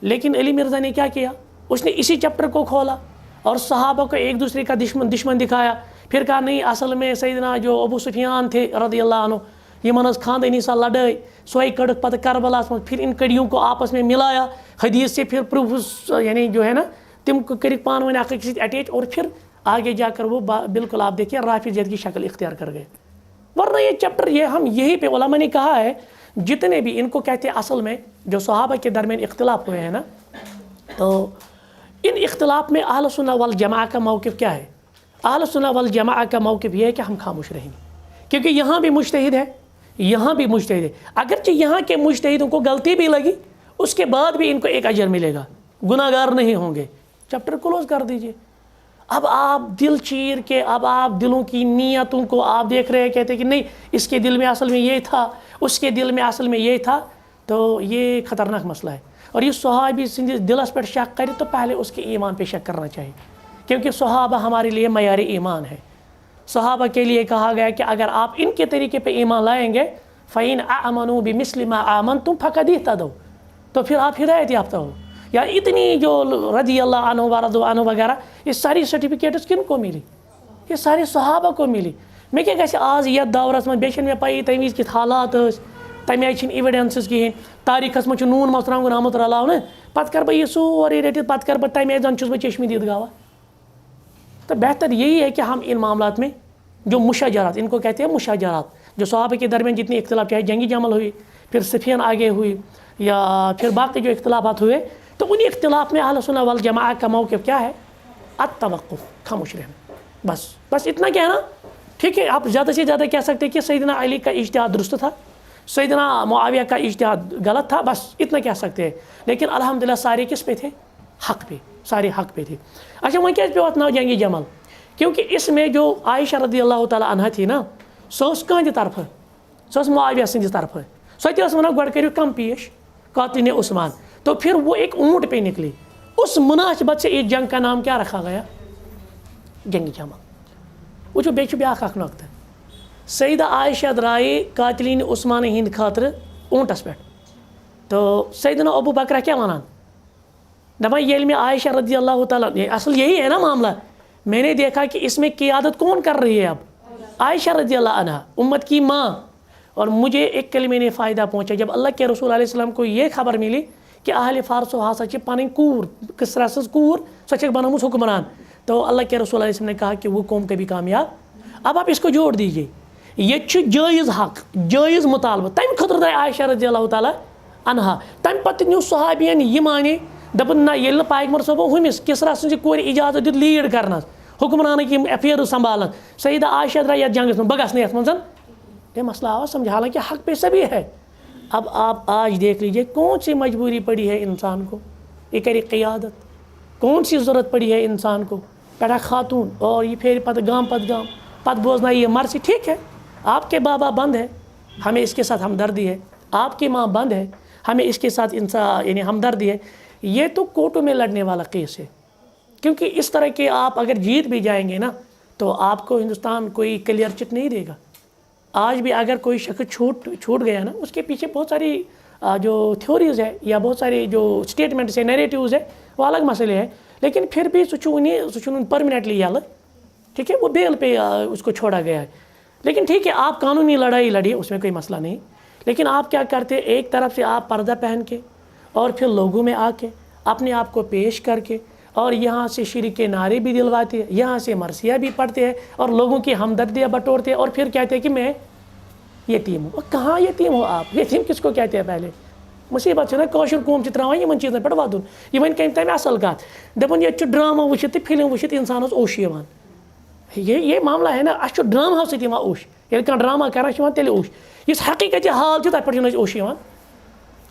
لیکن علی مرزا نے کیا کیا؟ اس نے اسی چیپٹر کو کھولا اور صحابہ کو ایک دوسرے کا دشمن دکھایا. پھر کہا نہیں، اصل میں سیدنا جو ابو سفیان تھے رضی اللہ عنہ، یہ منز خاندانی سا لڑائی سوئی کڑک پتہ کربلاس میں، پھر ان کڑیوں کو آپس میں ملایا حدیث سے، پھر پروف یعنی جو ہے نا تم کو کرک پان ون اخ سے اٹیچ، اور پھر آگے جا کر وہ بالکل آپ دیکھیے رافضیت کی شکل اختیار کر گئے. ورنہ یہ چیپٹر یہ ہم یہی پہ علماء نے کہا ہے جتنے بھی ان کو کہتے ہیں اصل میں جو صحابہ کے درمیان اختلاف ہوئے ہیں نا، تو ان اختلاف میں اہل سنہ والجماع کا موقف کیا ہے؟ اہل سنہ والجماع کا موقف یہ ہے کہ ہم خاموش رہیں گے، کیونکہ یہاں بھی مجتہد ہے، یہاں بھی مجتہد ہے. اگرچہ یہاں کے مجتہدوں کو غلطی بھی لگی اس کے بعد بھی ان کو ایک اجر ملے گا، گناہ گار نہیں ہوں گے. چیپٹر کلوز کر دیجئے. اب آپ دل چیر کے، اب آپ دلوں کی نیتوں کو آپ دیکھ رہے ہیں، کہتے ہیں کہ نہیں اس کے دل میں اصل میں یہ تھا، اس کے دل میں اصل میں یہ تھا. تو یہ خطرناک مسئلہ ہے. اور یہ صحابی سندس دلس پہ شک کرے تو پہلے اس کے ایمان پہ شک کرنا چاہیے, کیونکہ صحابہ ہمارے لیے معیار ایمان ہے. صحابہ کے لیے کہا گیا کہ اگر آپ ان کے طریقے پہ ایمان لائیں گے فَإِنْ آمَنُوا بِمِثْلِ مَا آمَنْتُمْ فَقَدْ اهْتَدَوْا, تو پھر آپ ہدایت یافتہ ہو. یا اتنی جو رضی اللہ عنہ ورضوا عنہ وغیرہ یہ ساری سرٹیفکیٹس کن کو ملی؟ یہ سارے صحابہ کو ملی. میں کیا گژھِ آز یتھ دورس من بیٚیہِ چھنہٕ مےٚ پَیی تَمہِ وِزِ کِتھ حالات ٲسۍ, تَمہِ آیہِ چھِنہٕ ایویڈنسز کِہیٖنۍ, تاریٖخس منٛز چھُ نوٗن مرژٕوانٛگُن آمُت رلاونہٕ, پتہٕ کر بہٕ یہِ سورُے رٔٹِتھ پتہٕ کر بہٕ تَمہِ آیہِ زن چھُس بہٕ چشمہ دید گواہ. تو بہتر یہی ہے کہ ہم ان معاملات میں جو مشاجرات, ان کو کہتے ہیں مشاجرات, جو صحابہ کے درمیان جتنے اختلاف, چاہے جنگی جمل ہوئی, پھر صفین آگے ہوئی, یا پھر باقی جو اختلافات ہوئے, تو ان اختلاف میں اہل سنت والجماعہ کا موقف کیا ہے؟ التوقف, خاموش رہنا, بس اتنا کہنا. ٹھیک ہے, آپ زیادہ سے زیادہ کہہ سکتے ہیں کہ سیدنا علی کا اجتہاد درست تھا, سیدنا معاویہ کا اجتہاد غلط تھا, بس اتنا کہہ سکتے ہیں. لیکن الحمدللہ سارے کس پہ تھے؟ حق پہ, سارے حق پہ تھے. اچھا وہیں کیسے پہ وات ناو جنگی جمل, کیونکہ اس میں جو عائشہ رضی اللہ تعالیٰ عنہ تھی نا, سو اس کہاں طرف, سو اس معاویہ سندس طرف, سو تھی اس ونا گوڑ کریو کم پیش قاتل عثمان. تو پھر وہ ایک اونٹ پہ نکلی, اس مناسبت سے اس جنگ کا نام کیا رکھا گیا؟ جنگی جمل. وچھو بیچ بیاکھ اکھ نقطہ, سیدہ عائشہ درائے قاتلین عثمان ہند خاطر اونٹس پہ, تو سیدنا ابو بکر کیا ونان, دپان ییٚلہِ میں عائشہ رضی اللہ تعالیٰ, اصل یہی ہے نا معاملہ, میں نے دیکھا کہ اس میں قیادت کون کر رہی ہے اب؟ عائشہ رضی اللہ عنہ, امت کی ماں. اور مجھے ایک کلمے نے فائدہ پہنچا جب اللہ کے رسول علیہ السلام کو یہ خبر ملی کہ اہل فارس و ہسا چھ پنن کور, کسرا سٕنٛز کور, سۄ چھکھ بنٲومٕژ حکمران. تو اللہ کے رسول علیہ السلام نے کہا کہ وہ قوم کبھی کامیاب. اب آپ اس کو جوڑ دیجئے, یہ چھُ جائز حق, جائز مطالبہ, تمہ خاطر درائے عائشہ رضی اللہ تعالیٰ عنہا. تمہ پتہٕ نیو صحابین یہ مانے, دپن نہ ییٚلہِ نہٕ پیغمبر صٲبو ہُمِس کسرا سٕنٛزِ کورِ اجازت دیُت لیڈ کرنس, حکمرانٕکۍ یِم افیئرز سنبھالن, سیدہ عائشہ درائے یتھ جنگس منٛز, بہٕ گژھٕ نہٕ یتھ منٛز. یہ مسئلہ آوا سمجھ, حالانکہ حق پہ سبھی ہے. اب آپ آج دیکھ لیجئے کون سی مجبوری پڑی ہے انسان کو, یہ کرے قیادت, کون سی ضرورت پڑی ہے انسان کو, پیٹھا خاتون, اور یہ پھر پتہ گام پتہ گام, پتہ بوزنا یہ مرضی. ٹھیک ہے, آپ کے بابا بند ہے, ہمیں اس کے ساتھ ہمدردی ہے, آپ کی ماں بند ہے, ہمیں اس کے ساتھ یعنی ہمدردی ہے. یہ تو کوٹوں میں لڑنے والا کیس ہے, کیونکہ اس طرح کے آپ اگر جیت بھی جائیں گے نا تو آپ کو ہندوستان کوئی کلیئر چٹ نہیں دے گا. آج بھی اگر کوئی شخص چھوٹ گیا نا, اس کے پیچھے بہت ساری جو تھیوریز ہے یا بہت ساری جو اسٹیٹمنٹس ہیں, نیریٹیوز ہے, وہ الگ مسئلے ہیں. لیکن پھر بھی سو پرماننٹلی یلہ, ٹھیک ہے, وہ بیل پہ اس کو چھوڑا گیا ہے. لیکن ٹھیک ہے, آپ قانونی لڑائی لڑیے, اس میں کوئی مسئلہ نہیں. لیکن آپ کیا کرتے, ایک طرف سے آپ پردہ پہن کے اور پھر لوگوں میں آ کے اپنے آپ کو پیش کر کے, اور یہاں سے شرک کے نعرے بھی دلواتے ہیں, یہاں سے مرثیہ بھی پڑھتے ہیں, اور لوگوں کی ہمدردیاں بٹورتے ہیں, اور پھر کہتے ہیں کہ میں یتیم ہوں. اور کہاں یتیم ہو آپ؟ یتیم کس کو کہتے ہیں؟ پہلے مصیبت ہے نا, کاشر قوم چھ تراوان یمن چیزن پہ ودن. یہ ون کم تمہیں اصل کت, دپن یہ ڈرامہ وچھت تو فلم وچھت انسانس اوش یوان. یہ معاملہ ہے نا, اس ڈرامہ سۭتۍ یوان اوش. ییٚلہِ کانٛہہ ڈرامہ کران چھُ یوان تیٚلہِ اوش. یُس حقیقتی حال چھُ تتھ پٮ۪ٹھ چھُنہٕ اَسہِ اوش یوان.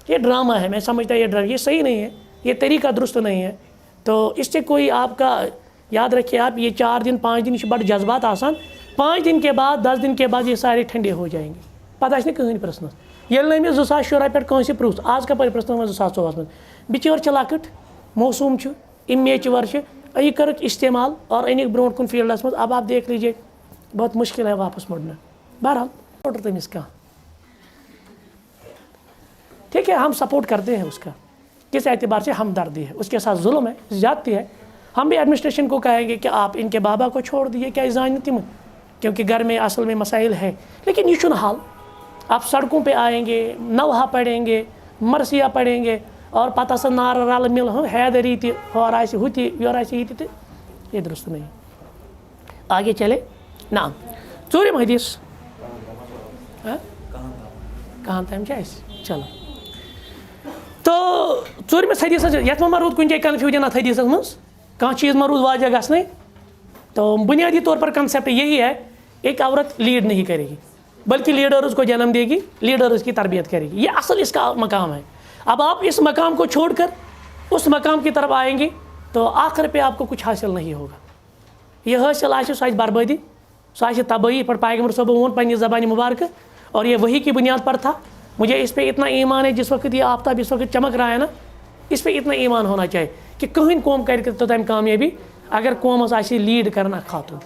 یہ ڈرامہ ہے, میں سمجھتا یہ ڈرامہ, یہ صحیح نہیں ہے, یہ طریقہ درست نہیں ہے. تو اس سے کوئی آپ کا یاد رکھیے, آپ یہ 4 دن 5 دن بڑے جذبات آسان, 5 دن کے بعد 10 دن کے بعد یہ سارے ٹھنڈے ہو جائیں گے. پتہ آسہِ نہٕ کٕہٕنۍ پرٛژھنَس. ییٚلہِ نہٕ أمِس 2017 پٮ۪ٹھ کٲنٛسہِ پرٛژھ, آز کَپٲرۍ پرٛژھنو وۄنۍ 2014 منٛز, بِچٲر چھِ لۄکٕٹ, موسوٗم چھُ, امیچور چھِ, یہ کٔرٕکھ استعمال اور أنِکھ برونٛٹھ کُن فیٖلڈَس منٛز. اب آپ دیکھ لیجیے بہت مشکل ہے واپس مڑنا. بہرحال سپورٹ تٔمِس کانٛہہ, ٹھیک ہے, ہم سپورٹ کرتے ہیں اس کا, کس اعتبار سے ہمدردی ہے, اس کے ساتھ ظلم ہے, زیادتی ہے. ہم بھی ایڈمنسٹریشن کو کہیں گے کہ آپ ان کے بابا کو چھوڑ دیجیے, کیا زانہِ تِم, کیونکہ گھر میں اصل میں مسائل ہے. لیکن یہ چھُنہٕ حال. آپ سڑکوں پہ آئیں گے, نوحہ پڑھیں گے, مرثیہ پڑھیں گے, اور پتہ سا نار رل مل حیدری تہِ ہور آسہِ ہُہ تہِ یورٕ آسہِ یہِ تہِ, تہٕ یہ درست نہیں. آگے چلے. نعم, 4م حدیث کہاں تام چھِ اَسہِ, چلو. تو 4مس حدیث یتھ ما روٗد کُنہِ جایہِ کنفیوجن اتھ حدیثس منٛز, کانٛہہ چیٖز ما روٗد واضح گژھنٕے. تو بنیادی طور پر کنسیپٹ یہی ہے, ایک عورت لیڈ نہیں کرے گی بلکہ لیڈرز کو جنم دے گی, لیڈرز کی تربیت کرے گی. یہ اصل اس کا مقام ہے. اب آپ اس مقام کو چھوڑ کر اس مقام کی طرف آئیں گے تو آخر پہ آپ کو کچھ حاصل نہیں ہوگا. یہ حاصل آسہِ سُہ آسہِ بربٲدی, سُہ آسہِ تبٲہی. پر پیغمبر صٲبو ووٚن پننہِ زبانہِ مبارکہ, اور یہ وحی کی بنیاد پر تھا. مجھے اس پہ اتنا ایمان ہے، جس وقت یہ آفتاب اس وقت چمک رہا ہے نا، اس پہ اتنا ایمان ہونا چاہیے کہ کہیں قوم کر کے توتام کامیابی اگر قوم آسی لیڈ کرنا خاتون،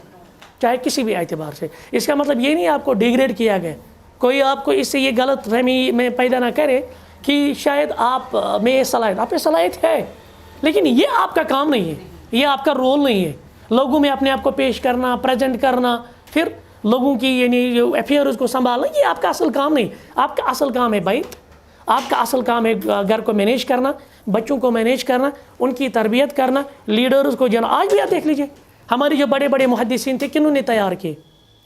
چاہے کسی بھی اعتبار سے. اس کا مطلب یہ نہیں آپ کو ڈیگریڈ کیا گیا. کوئی آپ کو اس سے یہ غلط فہمی میں پیدا نہ کرے کہ شاید آپ میں یہ صلاحیت، آپ میں صلاحیت ہے، لیکن یہ آپ کا کام نہیں ہے، یہ آپ کا رول نہیں ہے. لوگوں میں اپنے آپ کو پیش کرنا، پریزنٹ کرنا، پھر لوگوں کی یعنی جو افیئرز کو سنبھالنا، یہ آپ کا اصل کام نہیں. آپ کا اصل کام ہے بیت، آپ کا اصل کام ہے گھر کو مینیج کرنا، بچوں کو مینیج کرنا، ان کی تربیت کرنا، لیڈرز کو جانا. آج بھی آپ دیکھ لیجیے ہمارے جو بڑے بڑے محدثین تھے کنہوں نے تیار کیے؟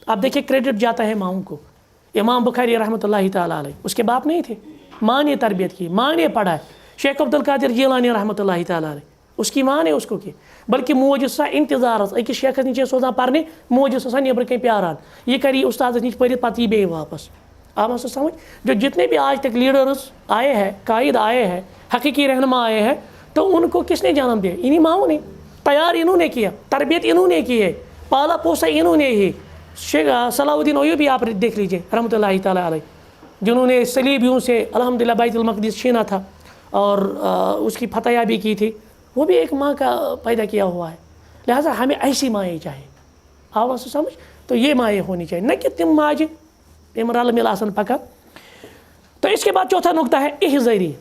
آپ دیکھیے کریڈٹ جاتا ہے ماؤں کو. امام بخاری رحمۃ اللہ تعالیٰ علیہ، اس کے باپ نہیں تھے، ماں نے تربیت کی، ماں نے پڑھا. شیخ عبد القادر جیلانی رحمۃ اللہ تعالیٰ علیہ، اس کی ماں نے اس کو کی. بلکہ موج سا انتظار أکس شیخس نش سوزان پرنے، موج سا نیبر کن پیاران، یہ کری استاد نش پڑھت پتہ یہ بیٚیہِ واپس. آپ سے سمجھ جو جتنے بھی آج تک لیڈرز آئے ہیں، قائد آئے ہیں، حقیقی رہنما آئے ہیں، تو ان کو کس نے جنم دیا؟ انہی ماؤں نے. تیار انہوں نے کیا، تربیت انہوں نے کی ہے، پالا پوسا انہوں نے ہی. شیخ صلاح الدین ایوبی آپ دیکھ لیجیے رحمۃ اللہ تعالیٰ علیہ، جنہوں نے صلیبیوں سے الحمدللہ بیت المقدس چھینا تھا اور اس کی فتح یابی کی تھی، وہ بھی ایک ماں کا پیدا کیا ہوا ہے. لہٰذا ہمیں ایسی مائیں چاہیے. آپ سے سمجھ، تو یہ مائیں ہونی چاہیے، نہ کہ تم ماجے تم رل مل آسن پکا. تو اس کے بعد چوتھا نقطہ ہے احذری،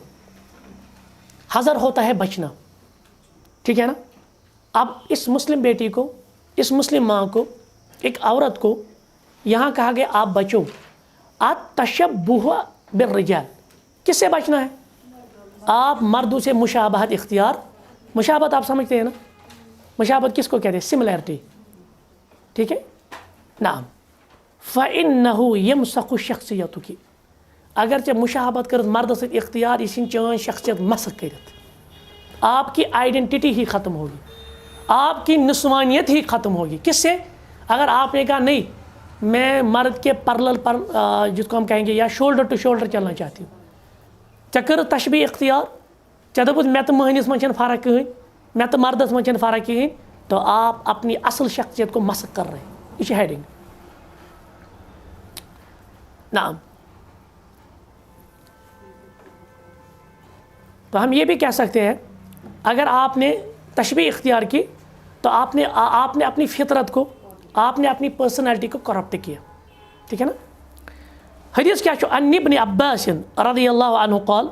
حذر ہوتا ہے بچنا. ٹھیک ہے نا. اب اس مسلم بیٹی کو، اس مسلم ماں کو، ایک عورت کو یہاں کہا گیا آپ بچو. التشبہ بالرجال، کس سے بچنا ہے؟ آپ مردوں سے مشابہت اختیار. مشابہت آپ سمجھتے ہیں نا، مشابہت کس کو کہتے ہیں؟ سملیرٹی. ٹھیک ہے. نعم. فإنه يمسخ شخصیتک، اگرچہ مشابہت کرت مرد سے اختیار، یہ چھن چان شخصیت مسخ کرت. آپ کی آئیڈینٹی ہی ختم ہوگی، آپ کی نسوانیت ہی ختم ہوگی. کس سے؟ اگر آپ نے کہا نہیں میں مرد کے پرلل پر جس کو ہم کہیں گے یا شولڈر ٹو شولڈر چلنا چاہتی ہوں، چکر تشبیہ اختیار ژےٚ دوٚپُتھ مےٚ تہٕ مٔہنِس منٛز چھَنہٕ فرق کٕہٕنۍ، مےٚ تہٕ مردس منٛز چھَنہٕ فرق کِہیٖنۍ، تو آپ اپنی اصل شخصیت کو مسخ کر رہے ہیں. یہ ہیڈنگ. نعم. تو ہم یہ بھی کہہ سکتے ہیں اگر آپ نے تشبیہ اختیار کی تو آپ نے اپنی فطرت کو، آپ نے اپنی پرسنالٹی کو کرپٹ کیا. ٹھیک ہے نا. حدیث کیا چھو؟ عن ابن عباس رضی اللہ عنہ قال،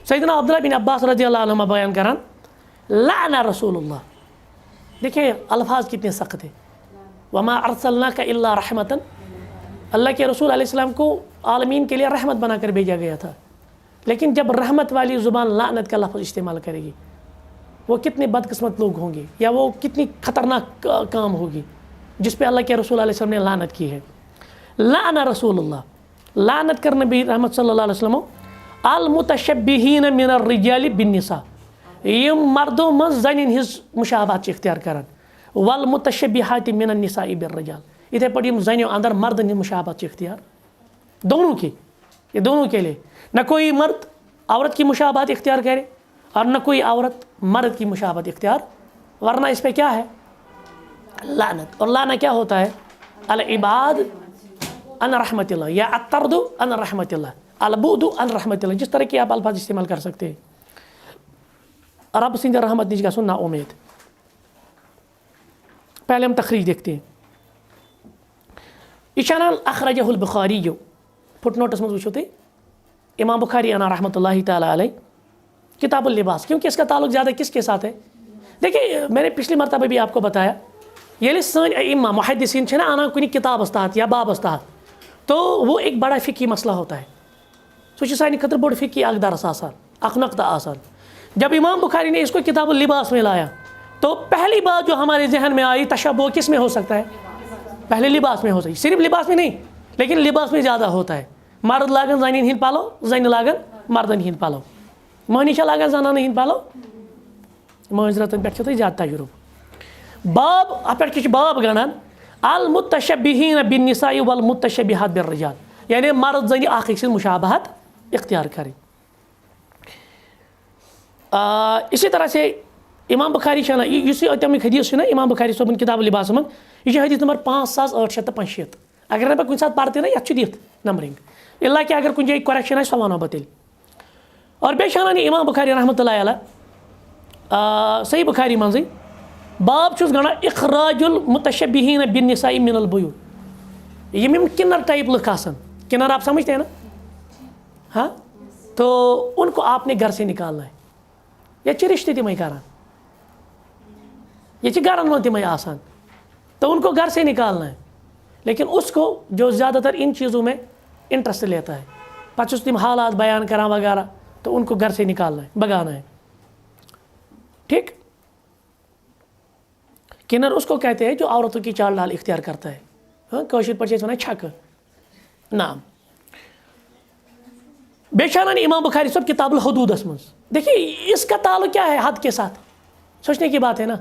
سیدنا عبداللہ بن عباس رضی اللہ عنہ بیان کران، لعن رسول اللہ. دیکھیں الفاظ کتنے سخت ہیں. وما ارسلناک الا رحمتا، اللہ کے رسول علیہ السلام کو عالمین کے لیے رحمت بنا کر بھیجا گیا تھا. لیکن جب رحمت والی زبان لعنت کا لفظ استعمال کرے گی، وہ کتنے بدقسمت لوگ ہوں گے، یا وہ کتنی خطرناک کام ہوگی جس پہ اللہ کے رسول علیہ السلام نے لعنت کی ہے. لعن رسول اللہ، لعنت کر نبی رحمت صلی اللہ علیہ وسلم المتشبہین من الرجال بالنساء، یم مردوں من زنین ہز مشابہت اختیار کران، والمتشبہات من النساء بالرجال، اتھے پڑھ یم زنیوں اندر مردن ہز مشابہت اختیار. دونوں کی، یہ دونوں کے لیے. نہ کوئی مرد عورت کی مشابہت اختیار کرے اور نہ کوئی عورت مرد کی مشابہت اختیار، ورنہ اس پہ کیا ہے؟ لعنت. اور لعنت کیا ہوتا ہے؟ العباد ان رحمت اللہ، یا الطرد ان رحمت اللہ، البعد ان رحمت اللہ، جس طرح کی آپ الفاظ استعمال کر سکتے ہیں. رب سند رحمت نش گژھن نا امید. پہلے ہم تخریج دیکھتے ہیں. اشانان اخرجہ البخاری، فٹ نوٹس میں وچھو تھی امام بخاری انا رحمۃ اللہ تعالیٰ علیہ کتاب اللباس. کیونکہ اس کا تعلق زیادہ کس کے ساتھ ہے؟ دیکھیے میں نے پچھلی مرتبہ بھی آپ کو بتایا، یعنی سن ائمہ محدثین چھنا انا کنی کتاب استاد یا باب استاد، تو وہ ایک بڑا فقہی مسئلہ ہوتا ہے. سو سانی خطر بڑ فقہی اک درس آسان، اک نقطہ آسان. جب امام بخاری نے اس کو کتاب اللباس میں لایا تو پہلی بات جو ہمارے ذہن میں آئی، تشبہ کس میں ہو سکتا ہے؟ پہلے لباس میں ہو سکتی. صرف لباس میں نہیں، لیکن لباس میں زیادہ ہوتا ہے. مرد لاگن زنین ہند پالو، زن لاگن مردن ہند پالو، مہنی چھا لاگن زنان ہند پالو. معذرتن پہ تھی زیادہ تجربہ. باب ات پہ باب گنان المتشبہین بالنساء والمتشبہات بالرجال، یعنی مرد زنی اخ أکۍ سٕنٛز مشابہت اختیار کریں. اسی طرح سے امام بخاری چھنا اس تمیک حدیث چھنا امام بخاری صٲبن کتاب لباس من، یہ حدیث نمبر 5885. اگر بہٕ کُنہِ ساتہٕ پرٕ نا یَتھ چھُ دِتھ نمبرِنٛگ اِلا کہِ اگر کُنہِ جایہِ کۄریکشن آسہِ سۄ وَنو بہٕ تیٚلہِ اور بیٚیہِ چھِ اَنان یہِ اِمام بُخاری رحمتہ اللہ علیہ صحیح بُخاری منٛزٕے باب چھُس گَنڈان اخراج المتشبہین بالنساء من البیوت یِم کِنر ٹائپ لُکھ آسان کِنر آپ سمجھتے ہیں نا ہاں تو ان کو آپ نے گھر سے نکالنا ہے ییٚتہِ چھِ رشتہٕ تِمے کران یہ گھرن میں تمہیں آسان تو ان کو گھر سے نکالنا ہے لیکن اس کو جو زیادہ تر ان چیزوں میں انٹرسٹ لیتا ہے پتہ تم حالات بیان کران وغیرہ تو ان کو گھر سے نکالنا ہے بگانا ہے ٹھیک کنر اس کو کہتے ہیں جو عورتوں کی چال ڈال اختیار کرتا ہے ہاں کوشر پر ونان چھک نام بیشانہ امام بخاری صاحب کتاب الحدود من دیکھیے اس کا تعلق کیا ہے حد کے ساتھ سوچنے کی بات ہے نا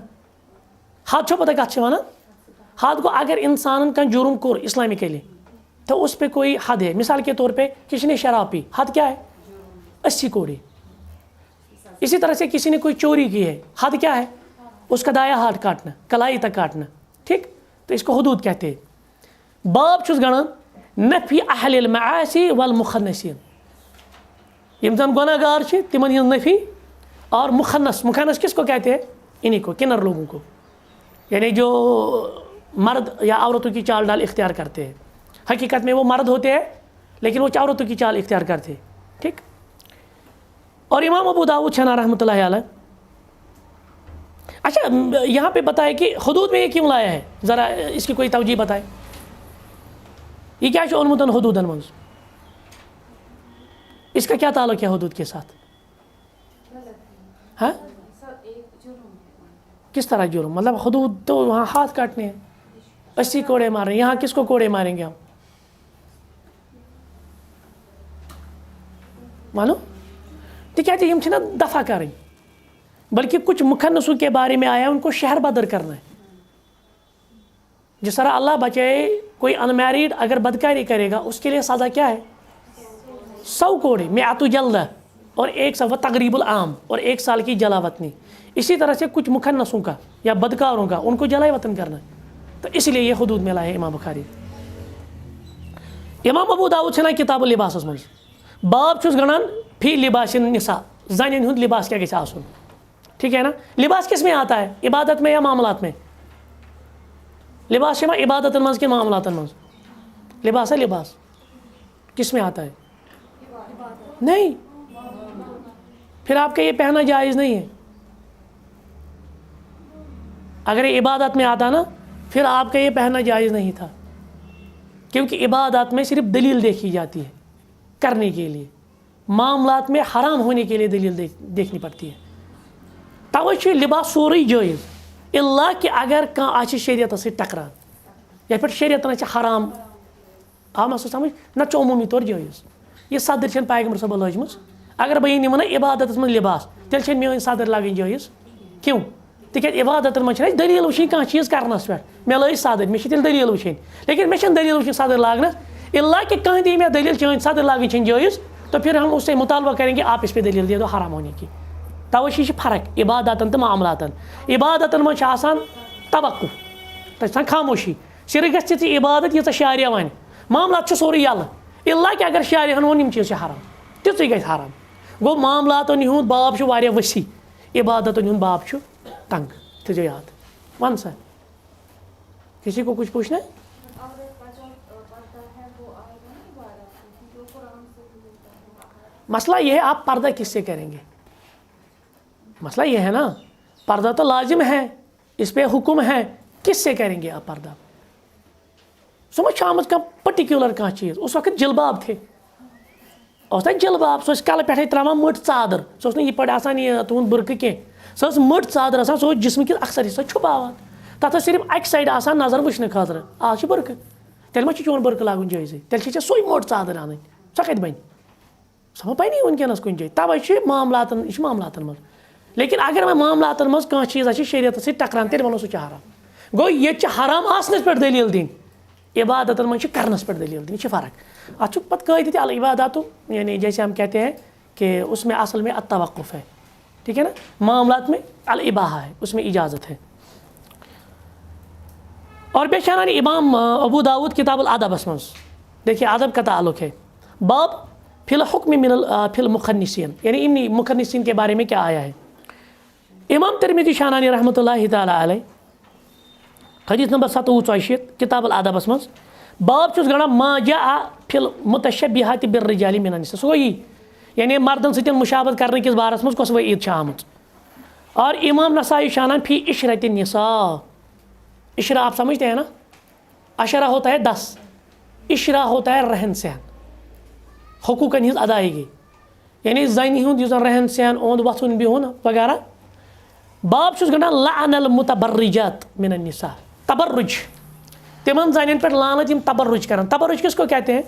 حد چھو پتہ کت ونان حد کو اگر انسان کا جرم کور اسلامکلی تو اس پہ کوئی حد ہے مثال کے طور پہ کسی نے شراب پی حد کیا ہے 80 کوڑے اسی طرح سے کسی نے کوئی چوری کی ہے حد کیا ہے اس کا دایا ہاتھ کاٹنا کلائی تک کاٹنا ٹھیک تو اس کو حدود کہتے ہیں باب چھس گنان نفی اہل المعاصی والمخنثین یم زن گناہ گار چھ تمن ہن نفی اور مخنث کس کو کہتے ہیں انہی کو کنر لوگوں کو یعنی جو مرد یا عورتوں کی چال ڈال اختیار کرتے ہیں حقیقت میں وہ مرد ہوتے ہیں لیکن وہ عورتوں کی چال اختیار کرتے ہیں ٹھیک اور امام ابو داؤد چھنا رحمۃ اللہ علیہ اچھا یہاں پہ بتائے کہ حدود میں یہ کیوں لایا ہے ذرا اس کی کوئی توجیہ بتائے یہ کیا ہے علمتن حدودن منز اس کا کیا تعلق ہے حدود کے ساتھ ہاں کس طرح جرم مطلب حدود تو وہاں ہاتھ کاٹنے ہیں 80 کوڑے مار رہے ہیں یہاں کس کو کوڑے ماریں گے ہم مانو تکیازِ یم چھنا دفع کریں بلکہ کچھ مخنثوں کے بارے میں آیا ان کو شہر بدر کرنا ہے جس طرح اللہ بچائے کوئی ان میریڈ اگر بدکاری کرے گا اس کے لیے سزا کیا ہے 100 کوڑے میعۃ جلدہ اور 100 تقریب العام اور 1 سال کی جلا وطنی اسی طرح سے کچھ مخنثوں کا یا بدکاروں کا ان کو جلائے وطن کرنا ہے تو اس لیے یہ حدود میں لائے امام بخاری امام ابو داؤد چھنا کتاب اللباس من باب چھس گنان فی لباس النساء زنین ہند لباس کیا گژھِ آسن ٹھیک ہے نا لباس کس میں آتا ہے عبادت میں یا معاملات میں لباس شما عبادت منز کے معاملات منز لباس ہے لباس کس میں آتا ہے نہیں پھر آپ کا یہ پہننا جائز نہیں ہے اگر یہ عبادت میں آتا نا پھر آپ کا یہ پہننا جائز نہیں تھا کیونکہ عبادات میں صرف دلیل دیکھی جاتی ہے کرنے کے لیے معاملات میں حرام ہونے کے لیے دلیل دیکھنی پڑتی ہے توجہ لباس سوری جائز اللہ کہ اگر کان آچ شریعت سے ٹکران یا پھر شریعت نہ حرام آو مس سمجھ نہ عمومی طور جائز یہ صدر چھن پیغمبر صاحب لجمز اگر بہ نمہ عبادت من لباس تیل چھن میون صدر لاگن جائز کیوں تکیازِ عبادت من چھن دلیل وچھن کانٛہہ چیز کرنس پہ مے لٲج صدر مے تیل دلیل وچھن لیکن مے چھن دلیل وچھن صدر لاگنس اللہ کہ کہیں دی میں دلیل چین صدر لاگن چھن جائز تو پھر ہم اس سے مطالبہ کریں گے آپ اس پہ دلیل دے دو حرام ہونے کی توجہ یہ فرق عباداتن تو معاملاتن عبادتن من آسان توقع تہ خاموشی صرف گژھِ ژٕ عبادت ییٖژاہ شاریا ون معاملات سورُے یلہٕ اللہ کہ اگر شارحن وون یم چیز حرام تِژٕے گژھِ حرام گوٚو معاملاتن ہُنٛد باب چھُ واریاہ ؤسیع عبادتن ہُنٛد باب چھُ تنگ تھٲیزیو یاد ون سا کسی کو کچھ پوچھنا ہے مسئلہ یہ ہے آپ پردہ کس سے کریں گے مسئلہ یہ ہے نا پردہ تو لازم ہے اس پہ حکم ہے کس سے کریں گے آپ پردہ سمجھ آمت کا پرٹیکولر کانٛہہ چیز اس وقت جلباب تھے اس جلباب سو کل پہ تراان مٹ ژادر سہ یہ پہ آسان یہ تہد برقہ کی سہ مٹ ژادر آسان سہ جسم کس اکثر حصہ چھپاوان تتھ صرف اکہ سائڈ آسان نظر وچھنے خاطر آج برقہ تیل ما چون برقہ لاگن جائزے تیل سوئی موٹ ژادر ان سہ کت بن سہ بنی ونکس کن جائے توے معاملاتن یہ معاملاتن من لیکن اگر میں معاملاتن من کانٛہہ چیز آ شریعت سۭتۍ ٹکران تیل ونو سہ حرام گوٚو ییٚتہِ چھِ حرام آسنس پہ دلیل دن عبادتن من کرنس پہ دلیل دن یہ فرق اتھ پتہ قاعدہ تہ العبادات یعنی جیسے ہم کہتے ہیں کہ اس میں اصل میں التوقف ہے ٹھیک ہے نا معاملات میں الاباحہ ہے اس میں اجازت ہے اور بے شانہ امام ابو داود کتاب الادب اسمنز دیکھیے ادب کا تعلق ہے باب فی الحکم فی المخنثین، یعنی ان مخنثین کے بارے میں کیا آیا ہے. امام ترمذی شانانی رحمۃ اللہ تعالی علیہ حدیث نمبر 742 کتاب الادب اسمنز باب چھس گڑا ما جاء فی المتشبہات بالرجال من النساء، سو یہ یعنی مردن سۭتۍ مشابہت کرنے کس بارس مز کس وعید چھ آمت. اور امام نسائی شانان فی عشرت النساء، عشرہ آپ سمجھتے ہیں نا، عشرہ ہوتا ہے 10، عشرہ ہوتا ہے رہن سہن، حقوقن ہز ادائیگی، یعنی زنہِ ہُنٛد یُس زن رہن سہن اوند وتھُن بِہُن وغیرہ. باب چھُس گنڈان لعن المتبرجات من النساء، تبرج تمن زنین پہ لانت یم تبرج کرن. تبرج کس کو کہتے ہیں؟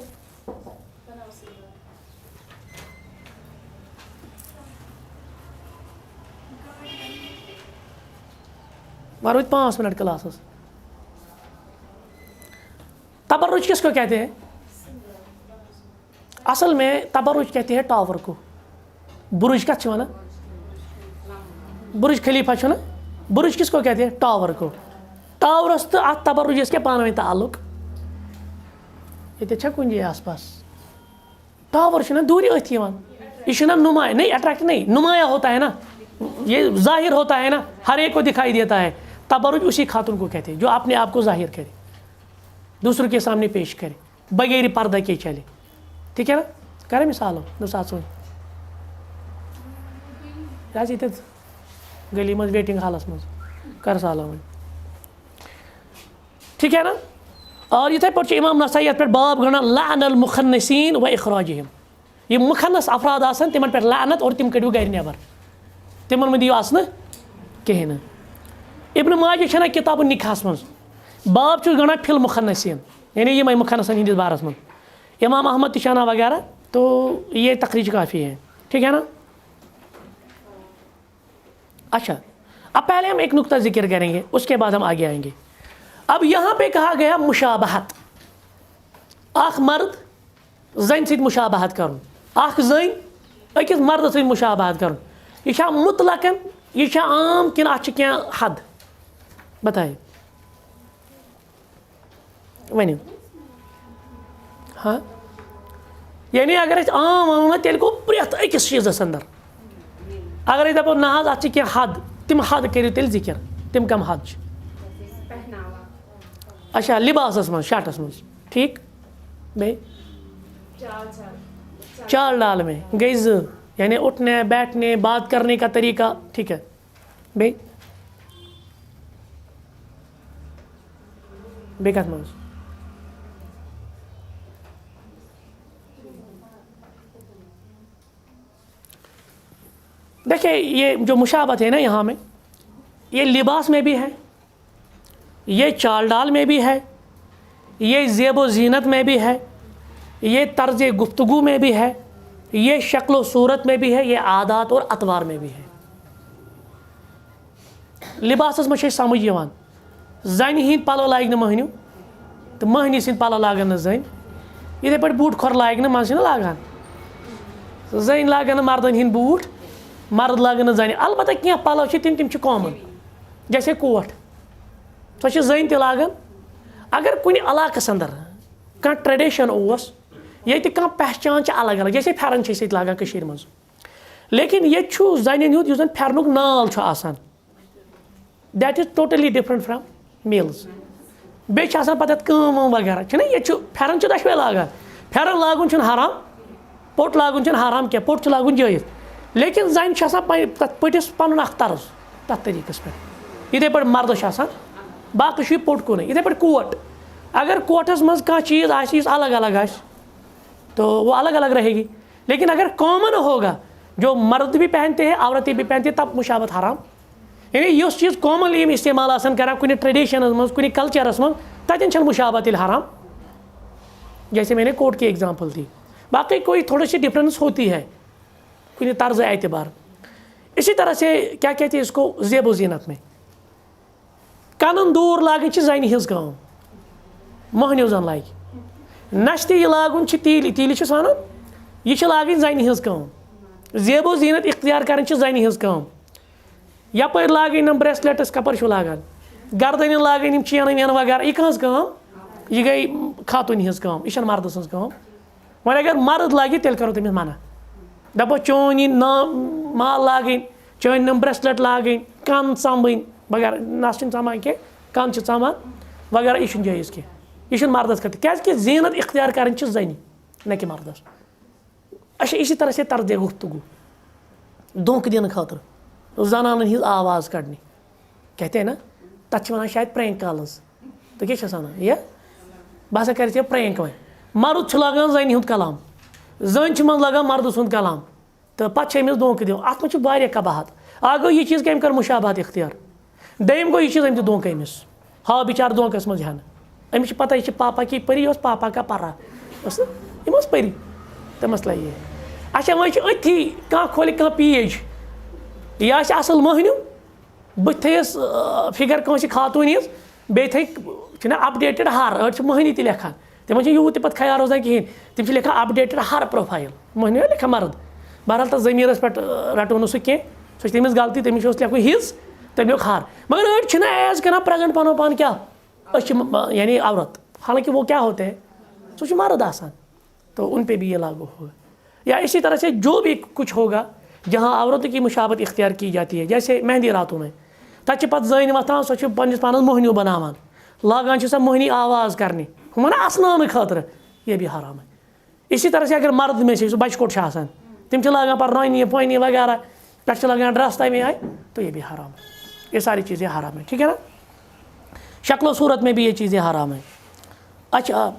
مارو 5 منٹ کلاسز. تبرج کس کو کہتے ہیں؟ اصل میں تبرج کہتے ہیں ٹاور کو. برج کت چھو نا، برج خلیفہ چھو نا، برج کس کو کہتے ہیں؟ ٹاور کو. ٹاورس تو ات تبرجس کے پانوی تعلق یہ چھا کن جائے آس پاس. ٹاور چھنا دوری اتھ یوان، یہ چھنا نمایاں نہیں، اٹریکٹ نہیں، نمایاں ہوتا ہے نا، یہ ظاہر ہوتا ہے نا، ہر ایک کو دکھائی دیتا ہے. تبرج اسی خاتون کو کہتے ہیں جو اپنے آپ کو ظاہر کرے، دوسروں کے سامنے پیش کرے، بغیر پردہ کے چلے. ٹھیک ہے نا؟ کرے مثال ہو سات سوچ گلی مز ویٹنگ ہالس مز کر سال ہو. ٹھیک ہے نا؟ اور یہ پہ امام نسائی پہ باب گنا لعن المخنثین و اخراجہم. یہ مخنث افراد آسن تمن پہ لعنت اور تم کڑو گر نبر، تمن میں دیو آسن کہین. ابن ماجہ چھنا کتاب النکاحس مز باب چھُ گنا فی المخنثین، یعنی یہ مخنثن ہندس بارس من. امام احمد تشانہ وغیرہ، تو یہ تخریج کافی ہے. ٹھیک ہے نا؟ اچھا اب پہلے ہم ایک نقطہ ذکر کریں گے، اس کے بعد ہم آگے آئیں گے. اب یہاں پہ کہا گیا مشابہت، اخ مرد زن سۭتۍ مشابہت کرن، اخ زن أکِس مرد سۭتۍ مشابہت کرن. یہ چھا مطلقاً، یہ چھا عام کن اتھ چھِ کینٛہہ حد؟ بتائیے ؤنِو. ہاں یعنی اگر أسۍ عام ونو نا تیٚلہِ گوٚو پرٛٮ۪تھ أکِس چیٖزس اندر. اگر أسۍ دپو نہ حظ اتھ چھِ کینٛہہ حد، تِم حد کٔرِو تیٚلہِ ذِکر، تِم کم حد چھِ؟ اچھا لباسس من، شرٹس من، ٹھیک. بے چال ڈال میں گئی یعنی اٹھنے بیٹھنے بات کرنے کا طریقہ. ٹھیک ہے بے بے کت من؟ دیکھیں یہ جو مشابہت ہے نا یہاں میں، یہ لباس میں بھی ہے، یہ چال ڈال میں بھی ہے، یہ زیب و زینت میں بھی ہے، یہ طرز گفتگو میں بھی ہے، یہ شکل و صورت میں بھی ہے، یہ عادات اور اطوار میں بھی ہے. لباسس مجھ سمجھ یوان زن ہند پلو لاگ مہنیو تو مہنی سند پلو لاگن زن، یتھے پہ بوٹ کھور لاگ مز لاگان، زن لاگن مردن ہند بوٹ، مرد لاگن زن. البتہ کینٛہہ پلو تم کامن، جیسے کوٹ سو زن تہ لاگان. اگر کُنہِ علاقس اندر کانٛہہ ٹریڈیشن اوس ییٚتہِ کانٛہہ پہچان چھِ الگ الگ، جیسے پھیرن چھِ أسۍ ییٚتہِ لاگان کٔشیٖرِ منٛز، لیکن ییٚتہِ چھُ زنٮ۪ن ہُنٛد یُس زن پھیرنُک نال چھُ آسان، that is totally different from males. بیٚیہِ چھِ آسان پتہٕ اتھ کٲم وٲم وغیرہ چھِنہ. ییٚتہِ چھُ پھیرن چھِ دۄشوے لاگان، پھیرن لاگُن چھُنہٕ حرام، پوٚٹ لاگُن چھُنہٕ حرام کینٛہہ، پوٚٹ چھُ لاگُن جٲیز. لیکن زنہِ چھِ آسان تتھ پٔٹِس پنُن اکھ طرز تتھ طریٖقس پٮ۪ٹھ، یِتھے پٲٹھۍ مردس چھُ آسان، باقٕے چھُ یہِ پوٚٹ کُنُے. یِتھے پٲٹھۍ کوٹ، اگر کوٹس منٛز کانٛہہ چیٖز آسہِ یُس الگ الگ آسہِ تو وہ الگ الگ رہے گی. لیکن اگر کامن ہوگا جو مرد بھی پہنتے ہیں عورتیں بھی پہنتی ہیں تب مشابہت حرام. یعنی اس چیز کامنلی ہم استعمال آسان کران کُنہِ ٹریڈیشنس منٛز، کُنہِ کلچرس منٛز، تتٮ۪ن چھنہٕ مشابہت تیٚلہِ حرام. جیسے میں نے کوٹ کی ایگزامپل دی. باقی کوئی تھوڑی سی ڈفرینس ہوتی ہے کُنہِ طرز اعتبار. اسی طرح سے کیا کہتے ہیں اس کو، زیب و زینت میں کنن دوٗر لاگٕنۍ چھِ زنہِ ہٕنٛز کٲم، مہنیو زن لاگہِ. نشتہِ یہِ لاگُن چھِ تیٖلہِ، تیٖلہِ چھِس وَنان، یہِ چھِ لاگٕنۍ زنہِ ہٕنٛز کٲم. زیب و زینت اختیار کرٕنۍ چھِ زنہِ ہٕنٛز کٲم. یپٲرۍ لاگٕنۍ یِم بریسلیٹس کپٲرۍ چھُو لاگان، گردن لاگن یم چینہ وینہ وغیرہ یہ کہاں کٲم یہ گئی خاتون ہنز کٲم یہ چھنہ مردٕ سٕنٛز کٲم وۄنۍ اگر مرد لاگہِ تیٚلہِ کرو تٔمِس منع دپو چون یہِ مال لاگٕنۍ چٲنۍ نم برٛیسلٮ۪ٹ لاگٕنۍ کن ژمبٕنۍ وغیرہ نس چھِنہٕ ژمان کینٛہہ کن چھِ ژمان وغیرہ یہ چھُنہٕ جٲیِز کینٛہہ یہ چھُنہٕ مردس خٲطرٕ کیٛازِکہِ زیٖنت اختیار کرٕنۍ چھِ زنہِ نہ کہ مردس اچھا اسی طرح سے طرزِ گفتگو دھوکہٕ دِنہٕ خٲطرٕ زنانن ہِنٛز آواز کڑنہِ کہتے ہیں نا تتھ چھِ ونان شاید پرینک کالز تہٕ کیٛاہ چھَس ونان یہِ بہٕ ہسا کرِ ژےٚ پرینک وۄنۍ مرد چھُ لاگان زنہِ ہُنٛد کلام زٔنۍ چھِ منٛز لاگان مردٕ سُنٛد کلام تہٕ پتہٕ چھِ أمِس دھوکہٕ دِوان اتھ منٛز چھِ واریاہ قباحت اکھ گوٚو یہِ چیٖز کہِ أمۍ کٔر مُشابہت اختیار دوٚیِم گوٚو یہِ چیٖز أمۍ دیُت دھوکہٕ أمِس ہاو بِچار دھوکس منٛز ہٮ۪نہٕ أمِس چھِ پتہ یہِ چھِ پاپا کی پٔری یہِ اوس پاپا کا پرا ٲس یِم ٲس پٔری تہٕ مسئلہ یہِ اچھا وۄنۍ چھِ أتھی کانٛہہ کھولہِ کانٛہہ پیج یہِ آسہِ اصٕل مٔہنیوٗ بٕتھِ تھٲیِس فِگر کٲنٛسہِ خاتوٗنہِ ہِنٛز بیٚیہِ تھٲیہِ چھِنہ اپڈیٹڈ ہر أڑۍ چھِ مٔہنی تہِ لیکھان تِمن چھِ یوٗت تہِ پتہٕ خیال روزان کِہیٖنۍ تِم چھِ لیکھان اپڈیٹڈ ہر پروفایل مٔہنیوٗ لیکھان مرد بہرحال تتھ ضمیٖرس پٮ۪ٹھ رٹو نہٕ سُہ کینٛہہ سُہ چھِ تٔمِس غلطی تٔمِس اوس لیکھُن ہِز تٔمۍ لیوٚکھ ہر مگر أڑۍ چھِنہ ایز کران پریزنٹ پنُن پان کیٛاہ أسۍ چھِ یعنی عورت حالانکہ وہ کیا ہوتے ہیں سُہ چھُ مرد آسان تو ان پہ بھی یہ لاگو ہوگا یا اسی طرح سے جو بھی کچھ ہوگا جہاں عورتوں کی مشابت اختیار کی جاتی ہے جیسے مہندی راتوں میں تتھ چھِ پتہٕ زٔنۍ وۄتھان سۄ چھِ پننِس پانس مٔہنیوٗ بناوان لاگان چھِ سۄ مٔہنی آواز کرنہِ ہُمن اسناونہٕ خٲطرٕ یہ بھی حرام ہے اسی طرح سے اگر مرد میں سے سُہ بچہِ کوٚٹ چھُ آسان تِم چھِ لاگان پتہٕ رۄنہِ پۄنہِ وغیرہ پٮ۪ٹھ چھِ لاگان ڈرٛس تَمے آیہِ تو یہ بھی حرام ہے یہ ساری چیزیں حرام ہے ٹھیک ہے نا شکل و صورت میں بھی یہ چیزیں حرام ہیں اچھا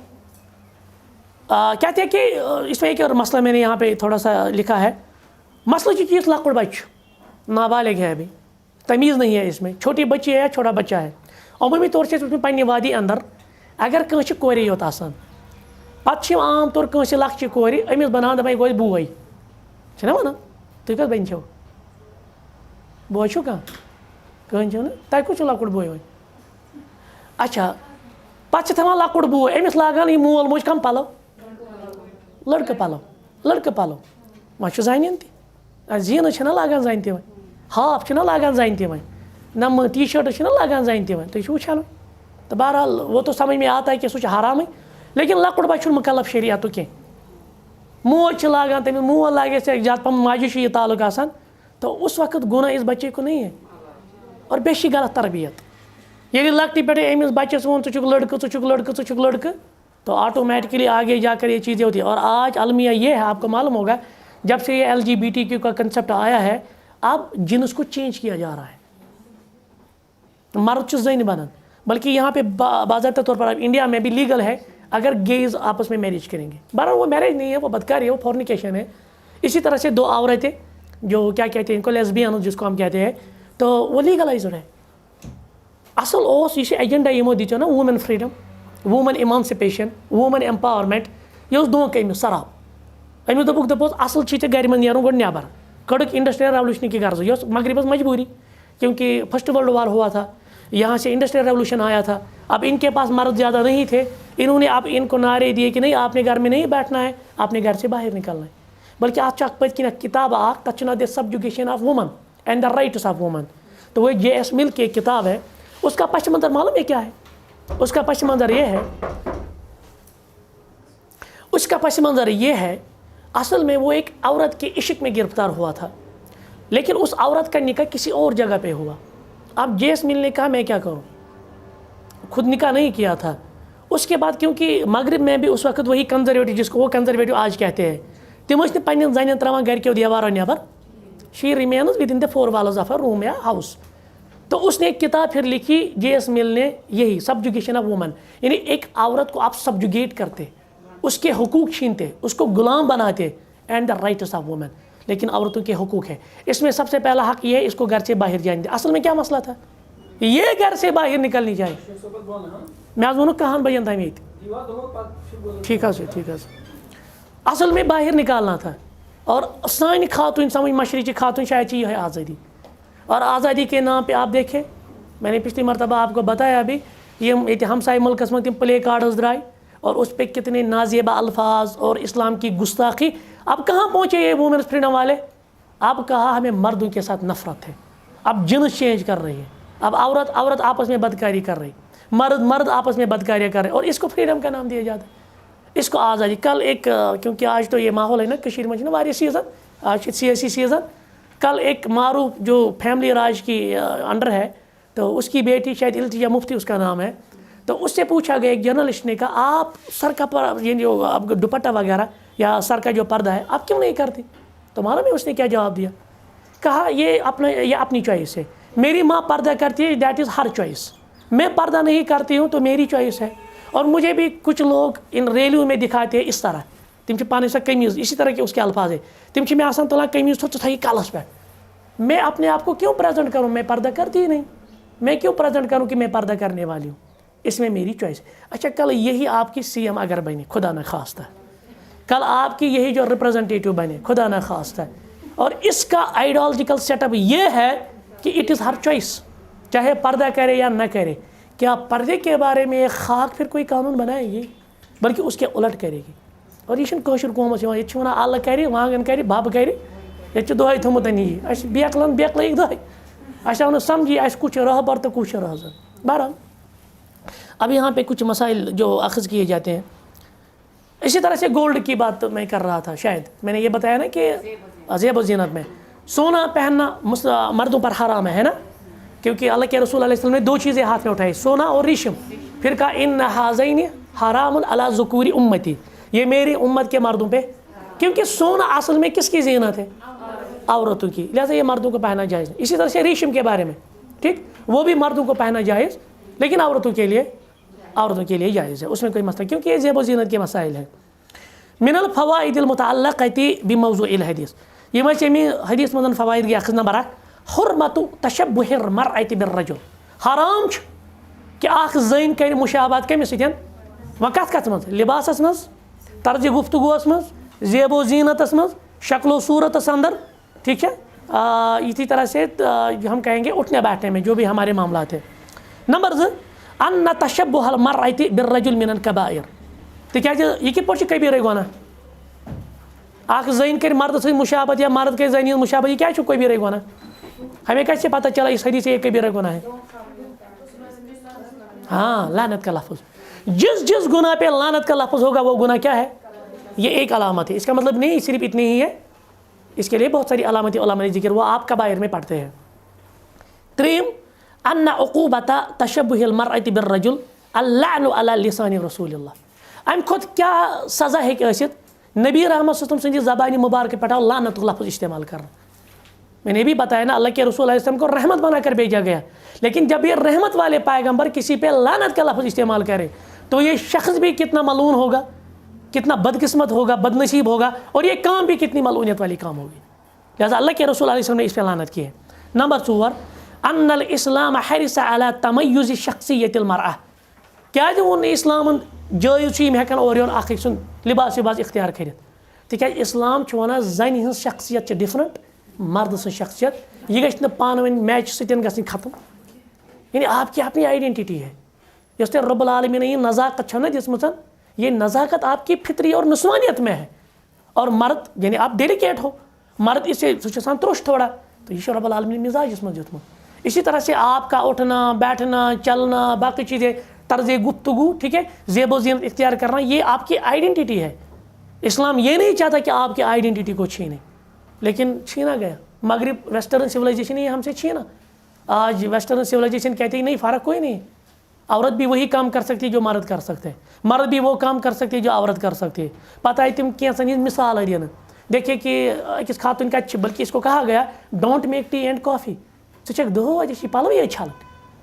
کہتے ہیں کہ اس میں ایک اور مسئلہ میں نے یہاں پہ تھوڑا سا لکھا ہے مسئلہ چھُ یُس لۄکُٹ بچہ نابالغ ہے ابھی تمیز نہیں ہے اس میں چھوٹی بچی ہے یا چھوٹا بچہ ہے عمومی طور سے پننہِ وادی اندر اگر کٲنٛسہِ کورے یوت آسان پتہٕ چھِ عام طور کٲنٛسہِ لۄکچہِ کورِ أمِس بناوان دپان یہِ گوٚژھ بوے چھِنہ ونان تُہۍ کۄس بیٚنہِ چھو بوے چھُو کانٛہہ کٕہٕنۍ چھُو نہٕ تۄہہِ کُس چھُو لۄکُٹ بوے وۄنۍ اچھا پتہٕ چھِ تھاوان لۄکُٹ بوے أمِس لاگان یہِ مول موج کم پلو لڑکہٕ پلو وۄنۍ چھُ زنٮ۪ن تہِ زیٖنہٕ چھِنہ لاگان زنہِ تہِ وۄنۍ ہاف چھِنہ لاگان زنہِ تہِ وۄنۍ نہ ٹی شٲٹہٕ چھِنہ لاگان زنہِ تہِ وۄنۍ تُہۍ چھِو وٕچھان وۄنۍ تہٕ بہرحال وہ تو سمجھ میں آتا ہے کہ سُہ چھُ حرامٕے لیکن لۄکُٹ بچہِ چھُنہٕ مُکلف شریعتُک کینٛہہ موج چھِ لاگان تٔمِس مول لاگٮ۪س زیادٕ پہم ماجہِ چھُ یہِ تعلق آسان تو اس وقت گناہ اس بچے کو نہیں ہے اور بیٚیہِ چھِ غلط تربیت ییٚلہِ لۄکٹہِ پٮ۪ٹھے أمِس بچس ووٚن ژٕ چھُکھ لڑکہٕ تو آٹومیٹکلی آگے جا کر یہ چیزیں ہوتی ہیں اور آج المیہ یہ ہے آپ کو معلوم ہوگا جب سے یہ LGBTQ کا کنسیپٹ آیا ہے اب جنس کو چینج کیا جا رہا ہے مرد چھُ زٔنۍ بنان بلکہ یہاں پہ باضابطہ طور پر انڈیا میں بھی لیگل ہے اگر گیز آپس میں میرج کریں گے بہرحال وہ میرج نہیں ہے وہ بدکاری ہے وہ فورنیکیشن ہے اسی طرح سے دو عورتیں جو کیا کہتے ہیں ان کو لیسبین جس کو ہم کہتے ہیں تو وہ لیگلائزڈ ہے اصل اوس یہ ایجنڈا یمو دِژ نا woman freedom woman emancipation woman empowerment یہ دھوکہ أمِس سراب أمِس دوٚپُکھ اصل چھِ ژےٚ گرِ منٛز نیرُن گۄڈٕ نیبر کڑک انڈسٹریل ریولوشن کی غرض یہ مغربس مجبوری کیونکہ فرسٹ ورلڈ وار ہوا تھا یہاں سے انڈسٹریل ریولوشن آیا تھا اب ان کے پاس مرد زیادہ نہیں تھے انہوں نے اب ان کو نعرے دیے کہ نہیں آپ نے گھر میں نہیں بیٹھنا ہے آپ نے گھر سے باہر نکلنا ہے بلکہ اتھ چھُ پٔتۍ کِنۍ کتاب اکھ تتھ چھُ ناو the subjugation of woman and the rights of woman تو وہ JS مل کی ایک کتاب ہے اس کا پس منظر معلوم ہے کیا ہے اس کا پس منظر یہ ہے اصل میں وہ ایک عورت کے عشق میں گرفتار ہوا تھا لیکن اس عورت کا نکاح کسی اور جگہ پہ ہوا اب JS مل نے کہا میں کیا کروں خود نکاح نہیں کیا تھا اس کے بعد کیونکہ مغرب میں بھی اس وقت وہی کنزرویٹو جس کو وہ کنزرویٹو آج کہتے ہیں تم ٲسۍ نہٕ پننٮ۪ن زنٮ۪ن تراوان گرِکیو دیوارو نیبر she remains within the 4 walls of a room یا ہاؤس تو اس نے ایک کتاب پھر لکھی JS مل نے یہی سبجوگیشن آف وومن یعنی ایک عورت کو آپ سبجوگیٹ کرتے اس کے حقوق چھینتے اس کو غلام بناتے and the rights of women لیکن عورتوں کے حقوق ہے اس میں سب سے پہلا حق یہ ہے اس کو گھر سے باہر جانے دیں اصل میں کیا مسئلہ تھا یہ گھر سے باہر نکلنی چاہیے میں وونو 10 بجن تام ییٚتہِ ٹھیک ہے اصل میں باہر نکالنا تھا اور سانہِ خاتون سمجھ مشرقی خاتون شاید یہ ہے آزادی اور آزادی کے نام پہ آپ دیکھیں میں نے پچھلی مرتبہ آپ کو بتایا ابھی یہ ہمسائے ملکس میں پلے کارڈز درائے اور اس پہ کتنے نازیبہ الفاظ اور اسلام کی گستاخی اب کہاں پہنچے یہ وومنس فریڈم والے اب کہا ہمیں مردوں کے ساتھ نفرت ہے اب جنس چینج کر رہی ہے اب عورت آپس میں بدکاری کر رہی، مرد آپس میں بدکاریاں کر رہے، اور اس کو فریڈم کا نام دیا جاتا ہے، اس کو آزادی. کل ایک کیونکہ آج تو یہ ماحول ہے نا کشیر میں نا واریاہ سیزن، آج سیاسی سیزن. کل ایک معروف جو فیملی راج کی انڈر ہے، تو اس کی بیٹی شاید التجا مفتی اس کا نام ہے، تو اس سے پوچھا گیا ایک جرنلسٹ نے کہا آپ سر کا یہ جو آپ دوپٹہ وغیرہ یا سر کا جو پردہ ہے آپ کیوں نہیں کرتی؟ تو معلوم ہے اس نے کیا جواب دیا؟ کہا یہ اپنی چوائس ہے، میری ماں پردہ کرتی ہے، دیٹ از ہر چوائس، میں پردہ نہیں کرتی ہوں تو میری چوائس ہے. اور مجھے بھی کچھ لوگ ان ریلیوں میں دکھاتے ہیں اس طرح، تم پانے سا قمیض اسی طرح کے اس کے الفاظ ہے، تم میں آسان تلان قمیض تو تھائی کلس پہ، میں اپنے آپ کو کیوں پریزنٹ کروں؟ میں پردہ کرتی ہی نہیں، میں کیوں پریزنٹ کروں کہ میں پردہ کرنے والی ہوں؟ اس میں میری چوائس. اچھا کل یہی آپ کی سی ایم اگر بنے خدا نہ خواستہ، کل آپ کی یہی جو ریپرزنٹیٹیو بنے خدا نہ خواستہ، اور اس کا آئیڈیالوجیکل سیٹ اپ یہ ہے کہ اٹ از ہر چوائس، چاہے پردہ کرے یا نہ کرے. کیا پردے کے بارے میں خاک پھر کوئی قانون بنائے گی؟ بلکہ اس کے الٹ کرے گی. اور یہ قوشر قومس یہ ونان اللہ کرے وانگن کرے بب کرے، یہ دہے تھومت یہ بیکلن بیکل دہے، اچھا آو سمجھی اس کچھ رہبر تو کچھ رہزر. بہرحال اب یہاں پہ کچھ مسائل جو اخذ کیے جاتے ہیں. اسی طرح سے گولڈ کی بات میں کر رہا تھا، شاید میں نے یہ بتایا نا کہ زیب و زینت میں سونا پہننا مردوں پر حرام ہے نا، کیونکہ اللہ کے رسول علیہ السلام نے 2 چیزیں ہاتھ میں اٹھائی، سونا اور ریشم. پھر کہا ان ھذین حرام علی ذکور امتی، یہ میری امت کے مردوں پہ، کیونکہ سونا اصل میں کس کی زینت ہے؟ عورتوں کی، لہٰذا یہ مردوں کو پہننا جائز ہے. اسی طرح سے ریشم کے بارے میں ٹھیک، وہ بھی مردوں کو پہننا جائز، لیکن عورتوں کے لیے جائز ہے، اس میں کوئی مسئلہ، کیونکہ یہ زیب و زینت کے مسائل ہیں. من الفوائد المتعلقۃ بموضوع الحدیث، یہ میں چمی حدیث مندن فوائد کی اخذ نمبر 1 حرمت تشبہ المرأة بالرجل، حرام کہ اخ زین کر مشابہت کمس سۭتۍ وۄنۍ کتھ منٛز؟ لباسس منٛز، طرز گفتگوس منٛز، زیب و زینتس منٛز، شکل و صورتس اندر، ٹھیک ہے. اسی طرح سے ہم کہیں گے اٹھنے بیٹھنے میں جو بھی ہمارے معاملات ہیں. نمبر 2 ان تشبہ المرأة بالرجل من الكبائر، تکیازِ یہ کتھ پٲٹھۍ چھُ کبیرے گۄناہ؟ اخ زین کر مرد سۭتۍ مشابہت یا مرد کر زنی مشابہت، یہ کیا چھُ کبیرے گۄناہ؟ ہمیں کیسے پتہ چلا اس حدیث سے یہ کبیرہ گناہ ہے؟ ہاں، لعنت کا لفظ. جس گناہ پہ لعنت کا لفظ ہوگا وہ گناہ کیا ہے؟ یہ ایک علامت ہے. اس کا مطلب نہیں صرف اتنی ہی ہے، اس کے لیے بہت ساری علامتیں علماء نے ذکر، وہ آپ کبائر میں پڑھتے ہیں. 3 ان عقوبۃ تشبہ المرأة بالرجل اللعن علی لسان رسول اللہ، امہ کھت کیا سزا ہیکہ ٲسِتھ نبی رحمت صلی اللہ علیہ وسلم سٕنٛدِ زبانہِ مبارکہ پٮ۪ٹھ آو لعنت لفظ استعمال کرنا. میں نے بھی بتایا نا اللہ کے رسول علیہ السلام کو رحمت بنا کر بھیجا گیا، لیکن جب یہ رحمت والے پیغمبر کسی پہ لعنت کا لفظ استعمال کرے تو یہ شخص بھی کتنا ملعون ہوگا، کتنا بدقسمت ہوگا، بد نصیب ہوگا، اور یہ کام بھی کتنی ملعونیت والی کام ہوگی. لہٰذا اللہ کے رسول علیہ السلام نے اس پہ لعنت کی ہے. نمبر 4 ان الاسلام حرص علی تمیز شخصیت المرأة، کیا وون اسلام جائز یم ہیکن اور یور اخ سن لباس وباس اختیار کرت، تکیاز اسلام چھ ونان زنہِ ہنز شخصیت ڈفرنٹ مرد سن شخصیت، یہ گژھِ نہ پانہٕ ؤنۍ میچ سۭتۍ گژھٕنۍ ختم. یعنی آپ کی اپنی آئیڈینٹی ہے، یس تۄہہِ رب العالمین یہ نزاکت چھنہ دِژمٕژ، یہ نزاکت آپ کی فطری اور نسوانیت میں ہے. اور مرد یعنی آپ ڈیلیکیٹ ہو، مرد اس سے سہ چھُ آسان ترٛوٚش تھوڑا، تو یہ رب العالمین مزاجس منٛز دیُتمُت. اسی طرح سے آپ کا اٹھنا بیٹھنا چلنا باقی چیزیں، طرز گفتگو، ٹھیک ہے، زیب و زینت اختیار کرنا، یہ آپ کی آئیڈینٹی ہے. اسلام یہ نہیں چاہتا کہ آپ کی آئیڈینٹی کو چھینے، لیکن چھینا گیا. مغرب ویسٹرن سویلائزیشن یہ ہم سے چھینا. آج ویسٹرن سویلائزیشن کہتے ہیں نہیں فرق کوئی نہیں، عورت بھی وہی کام کر سکتی ہے جو مرد کر سکتے ہیں، مرد بھی وہ کام کر سکتے ہیں جو عورت کر سکتی ہے. پتہ ہے تم کینٛژن ہٕنٛز مثال دِنہٕ. دیکھیے کہ أکِس خاتون کتہِ چھِ، بلکہ اس کو کہا گیا ڈونٹ میک ٹی اینڈ کافی، ژٕ چھکھ دۄہے ژےٚ چھی پلوٕے یٲتۍ چھلٕنۍ،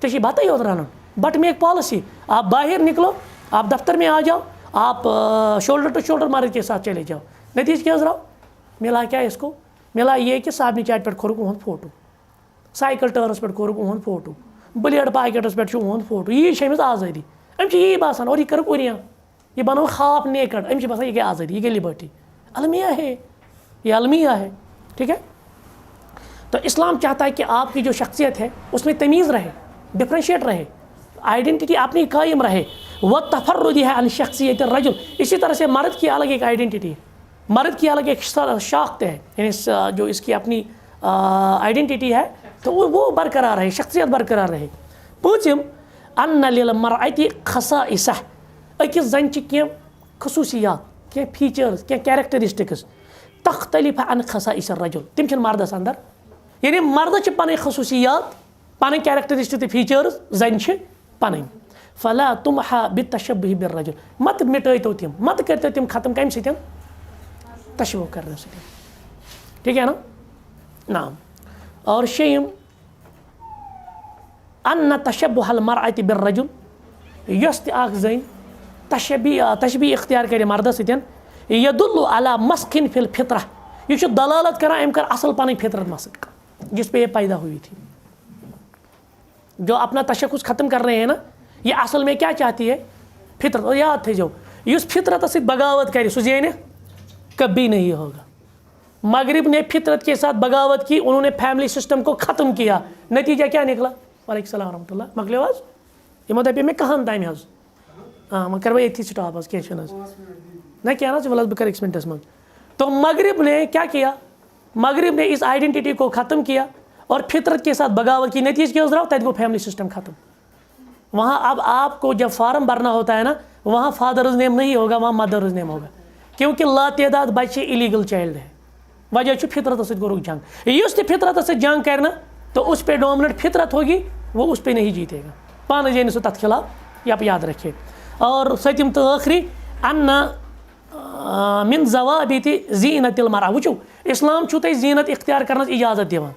ژےٚ چھی بتٕے یوت رنُن، بٹ میک پالسی. آپ باہر نکلو، آپ دفتر میں آ جاؤ، آپ شولڈر ٹو شولڈر مرد کے ساتھ چلے جاؤ. نتیجہ کیا حضرات ملا؟ کیا اس کو ملا؟ یہ کہ صابنہِ چاٹہِ پٮ۪ٹھ کھورُکھ اُہُنٛد فوٹو، سائیکل ٹٲرس پٮ۪ٹھ کورُکھ اُہُنٛد فوٹو، بلیڈ پاکیٹس پٮ۪ٹھ چھُ اُہُنٛد فوٹو. یی چھِ أمِس آزٲدی. أمِس چھِ یی باسان، اور یہ کٔرٕکھ اُریان، یہ بنووُکھ ہاف نیکڈ. أمِس چھِ باسان یہ گٔے آزٲدی، یہ گٔے لبرٹی. المیہ ہے، یہ المیہ ہے، ٹھیک ہے. تو اسلام چاہتا ہے کہ آپ کی جو شخصیت ہے اس میں تمیز رہے، ڈفرینشیٹ رہے، آئیڈینٹی اپنی قائم رہے. وہ تفرد ہے عن شخصیت الرجل. اسی طرح سے مرد کی الگ ایک آئیڈینٹی ہے، مرد کی الگ ایک شاخت ہے، یعنی جو اس کی اپنی آئیڈینٹی ہے تو وہ برقرار رہے, شخصیت برقرار رہے. پوٗژِم اَنَّ لِلْمَرْأَةِ خَصَائِصَ, أکِس زَنہِ چھِ کینٛہہ خصوٗصیات, کینٛہہ فیٖچٲرٕس, کینٛہہ کیریکٹرسٹکس تختلف عن خصائص الرجل, تِم چھِنہٕ مردس اندر. یعنی مردس چھِ پنٕنۍ خصوٗصیات, پنٕنۍ کیریکٹرسٹک تہٕ فیٖچٲرٕس, زَنہِ چھِ پنٕنۍ. فلا تمحا بالتشبہ بالرجل, مت مٹٲیتو تِم, مت کٔرتو تِم ختم کمہِ سۭتۍ, تشبہ کرنہٕ سۭتۍ. ٹھیٖک ہے نا؟ نعم. اور شیٚیِم ان تشبہ المرأة بالرجل, یۄس تہِ اکھ زٔنۍ تشبیہ اختیار کرِ مردس سۭتۍ, یدل علی مسخن فی الفطرہ, یہ چھُ دلالت کران أمۍ کٔر اصل پنٕنۍ فطرت مسک جس پہ یہ پیدا ہوئی تھی. جو اپنا تشخص ختم کر رہے ہیں نا, یہ اصل میں کیا چاہتی ہے, فطرت. اور یاد تھٲیزیو, یُس فطرت سۭتۍ بغاوت کرِ سُہ زینہِ کبھی نہیں ہوگا. مغرب نے فطرت کے ساتھ بغاوت کی, انہوں نے فیملی سسٹم کو ختم کیا, نتیجہ کیا نکلا؟ وعلیکم السلام ورحمۃ اللہ. مکلیو حظ, یِمو دپے مےٚ کہن تامہِ حظ, وۄنۍ کرٕ بہٕ ییٚتھی سٹاپ حظ, کینٛہہ چھُنہٕ حظ, نہ کینٛہہ نہ حظ, وَلہٕ حظ بہٕ کَرٕ أکِس مِنٹَس منٛز. تو مغرب نے کیا کیا, مغرب نے اس آئیڈینٹی کو ختم کیا اور فطرت کے ساتھ بغاوت کی, نتیجہ کیا گزرا, تَتہِ گوٚو فیملی سسٹم ختم. وہاں اب آپ کو جب فارم بھرنا ہوتا ہے نا, وہاں فادرز نیم نہیں ہوگا, وہاں مدرز نیم ہوگا, کیونکہ لاتعداد بچے الیگل چائلڈ ہے. وجہ چھُ فطرت سۭتۍ کوٚرُکھ جنگ. یُس تہِ فطرت سۭتۍ جنگ کرِ نا, تو اس پہ ڈومنٹ فطرت ہوگی, وہ اس پہ نہیں جیتے گا, پانہٕ زینہِ سُہ تَتھ خلاف, یہ آپ یاد رکھے. اور سٔتِم تہٕ ٲخری ان من ضوابط زینت المرأة, وٕچھو اسلام چھُو تۄہہِ زینت اختیار کرنس اجازت دِوان.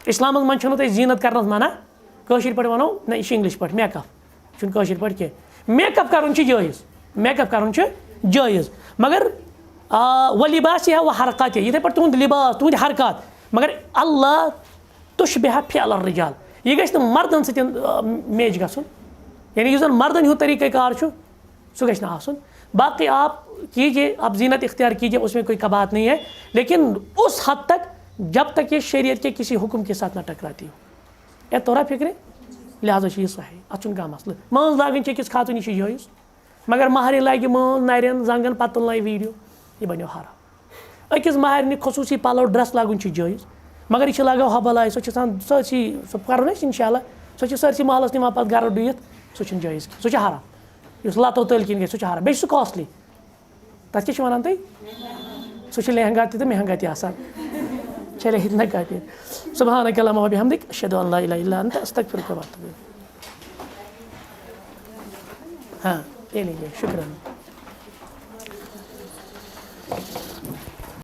اسلامس منٛز چھُنہٕ تۄہہِ زینت کرنس منع, کٲشِر پٲٹھۍ ونو نہ, یہِ چھُ انگلش پٲٹھۍ میک اپ, چھُنہٕ کٲشِر پٲٹھۍ کینٛہہ. میک اپ کرُن چھُ جٲیز, میک اپ کرُن چھُ جٲیز, مگر وَلِباسِہا وَحَرَکاتِہا, یِتھَے پٲٹھۍ تُہُنٛد لِباس, تُہٕنٛدۍ حرکات, مگر اللہ تُشبِہا فِعل الرِجال, یہِ گژھِ نہٕ مردن سۭتۍ میچ گژھُن. یعنی یُس زن مردن ہُنٛد طریقہ کار چھُ سُہ گژھِ نہٕ آسُن. باقی آپ کیجیے, آپ زینت اختیار کیجیے, اس میں کوئی کباہت نہیں ہے, لیکن اس حد تک جب تک یہ شریعت کے کسی حکم کے ساتھ نہ ٹکراتی ہو. اے تورا فکرے, لہٰذا چھُ یہِ صحیح, اتھ چھُنہٕ کانٛہہ مسلہٕ. مٲنٛز لاگٕنۍ چھِ أکِس خاتوٗنہِ, یہِ چھِ جٲیز, مگر مہرِنۍ لاگہِ مٲنٛز نرٮ۪ن زنٛگن پتہٕ تُلنایہِ ویٖڈیو, یہِ بنیو حرام. أکِس مہرنہِ خصوٗصی پلو ڈرٛس لاگُن چھُ جٲیز, مگر یہِ چھِ لاگان ہۄبل آیہِ, سۄ چھِ آسان سٲرسٕے, سۄ کرو أسۍ انشاء اللہ, سۄ چھِ سٲرسٕے محلس نِوان پتہٕ گرٕ ڈُیِتھ, سُہ چھُنہٕ جٲیز کینٛہہ, سُہ چھُ حرام. یُس لتو تٔلۍ کِنۍ گژھِ سُہ چھُ حرام, بیٚیہِ چھُ سُہ کاسٹلی, تتھ کیٛاہ چھِ وَنان تُہۍ, سُہ چھُ لہنگا تہِ تہٕ مہنگا تہِ آسان. چلے اتنا کافی. سبحانک اللہم وبحمدک, اشہدو ان لا الہ الا انت, استغفرک واتوب الیک. ہاں یہ لیجیے, شکراً.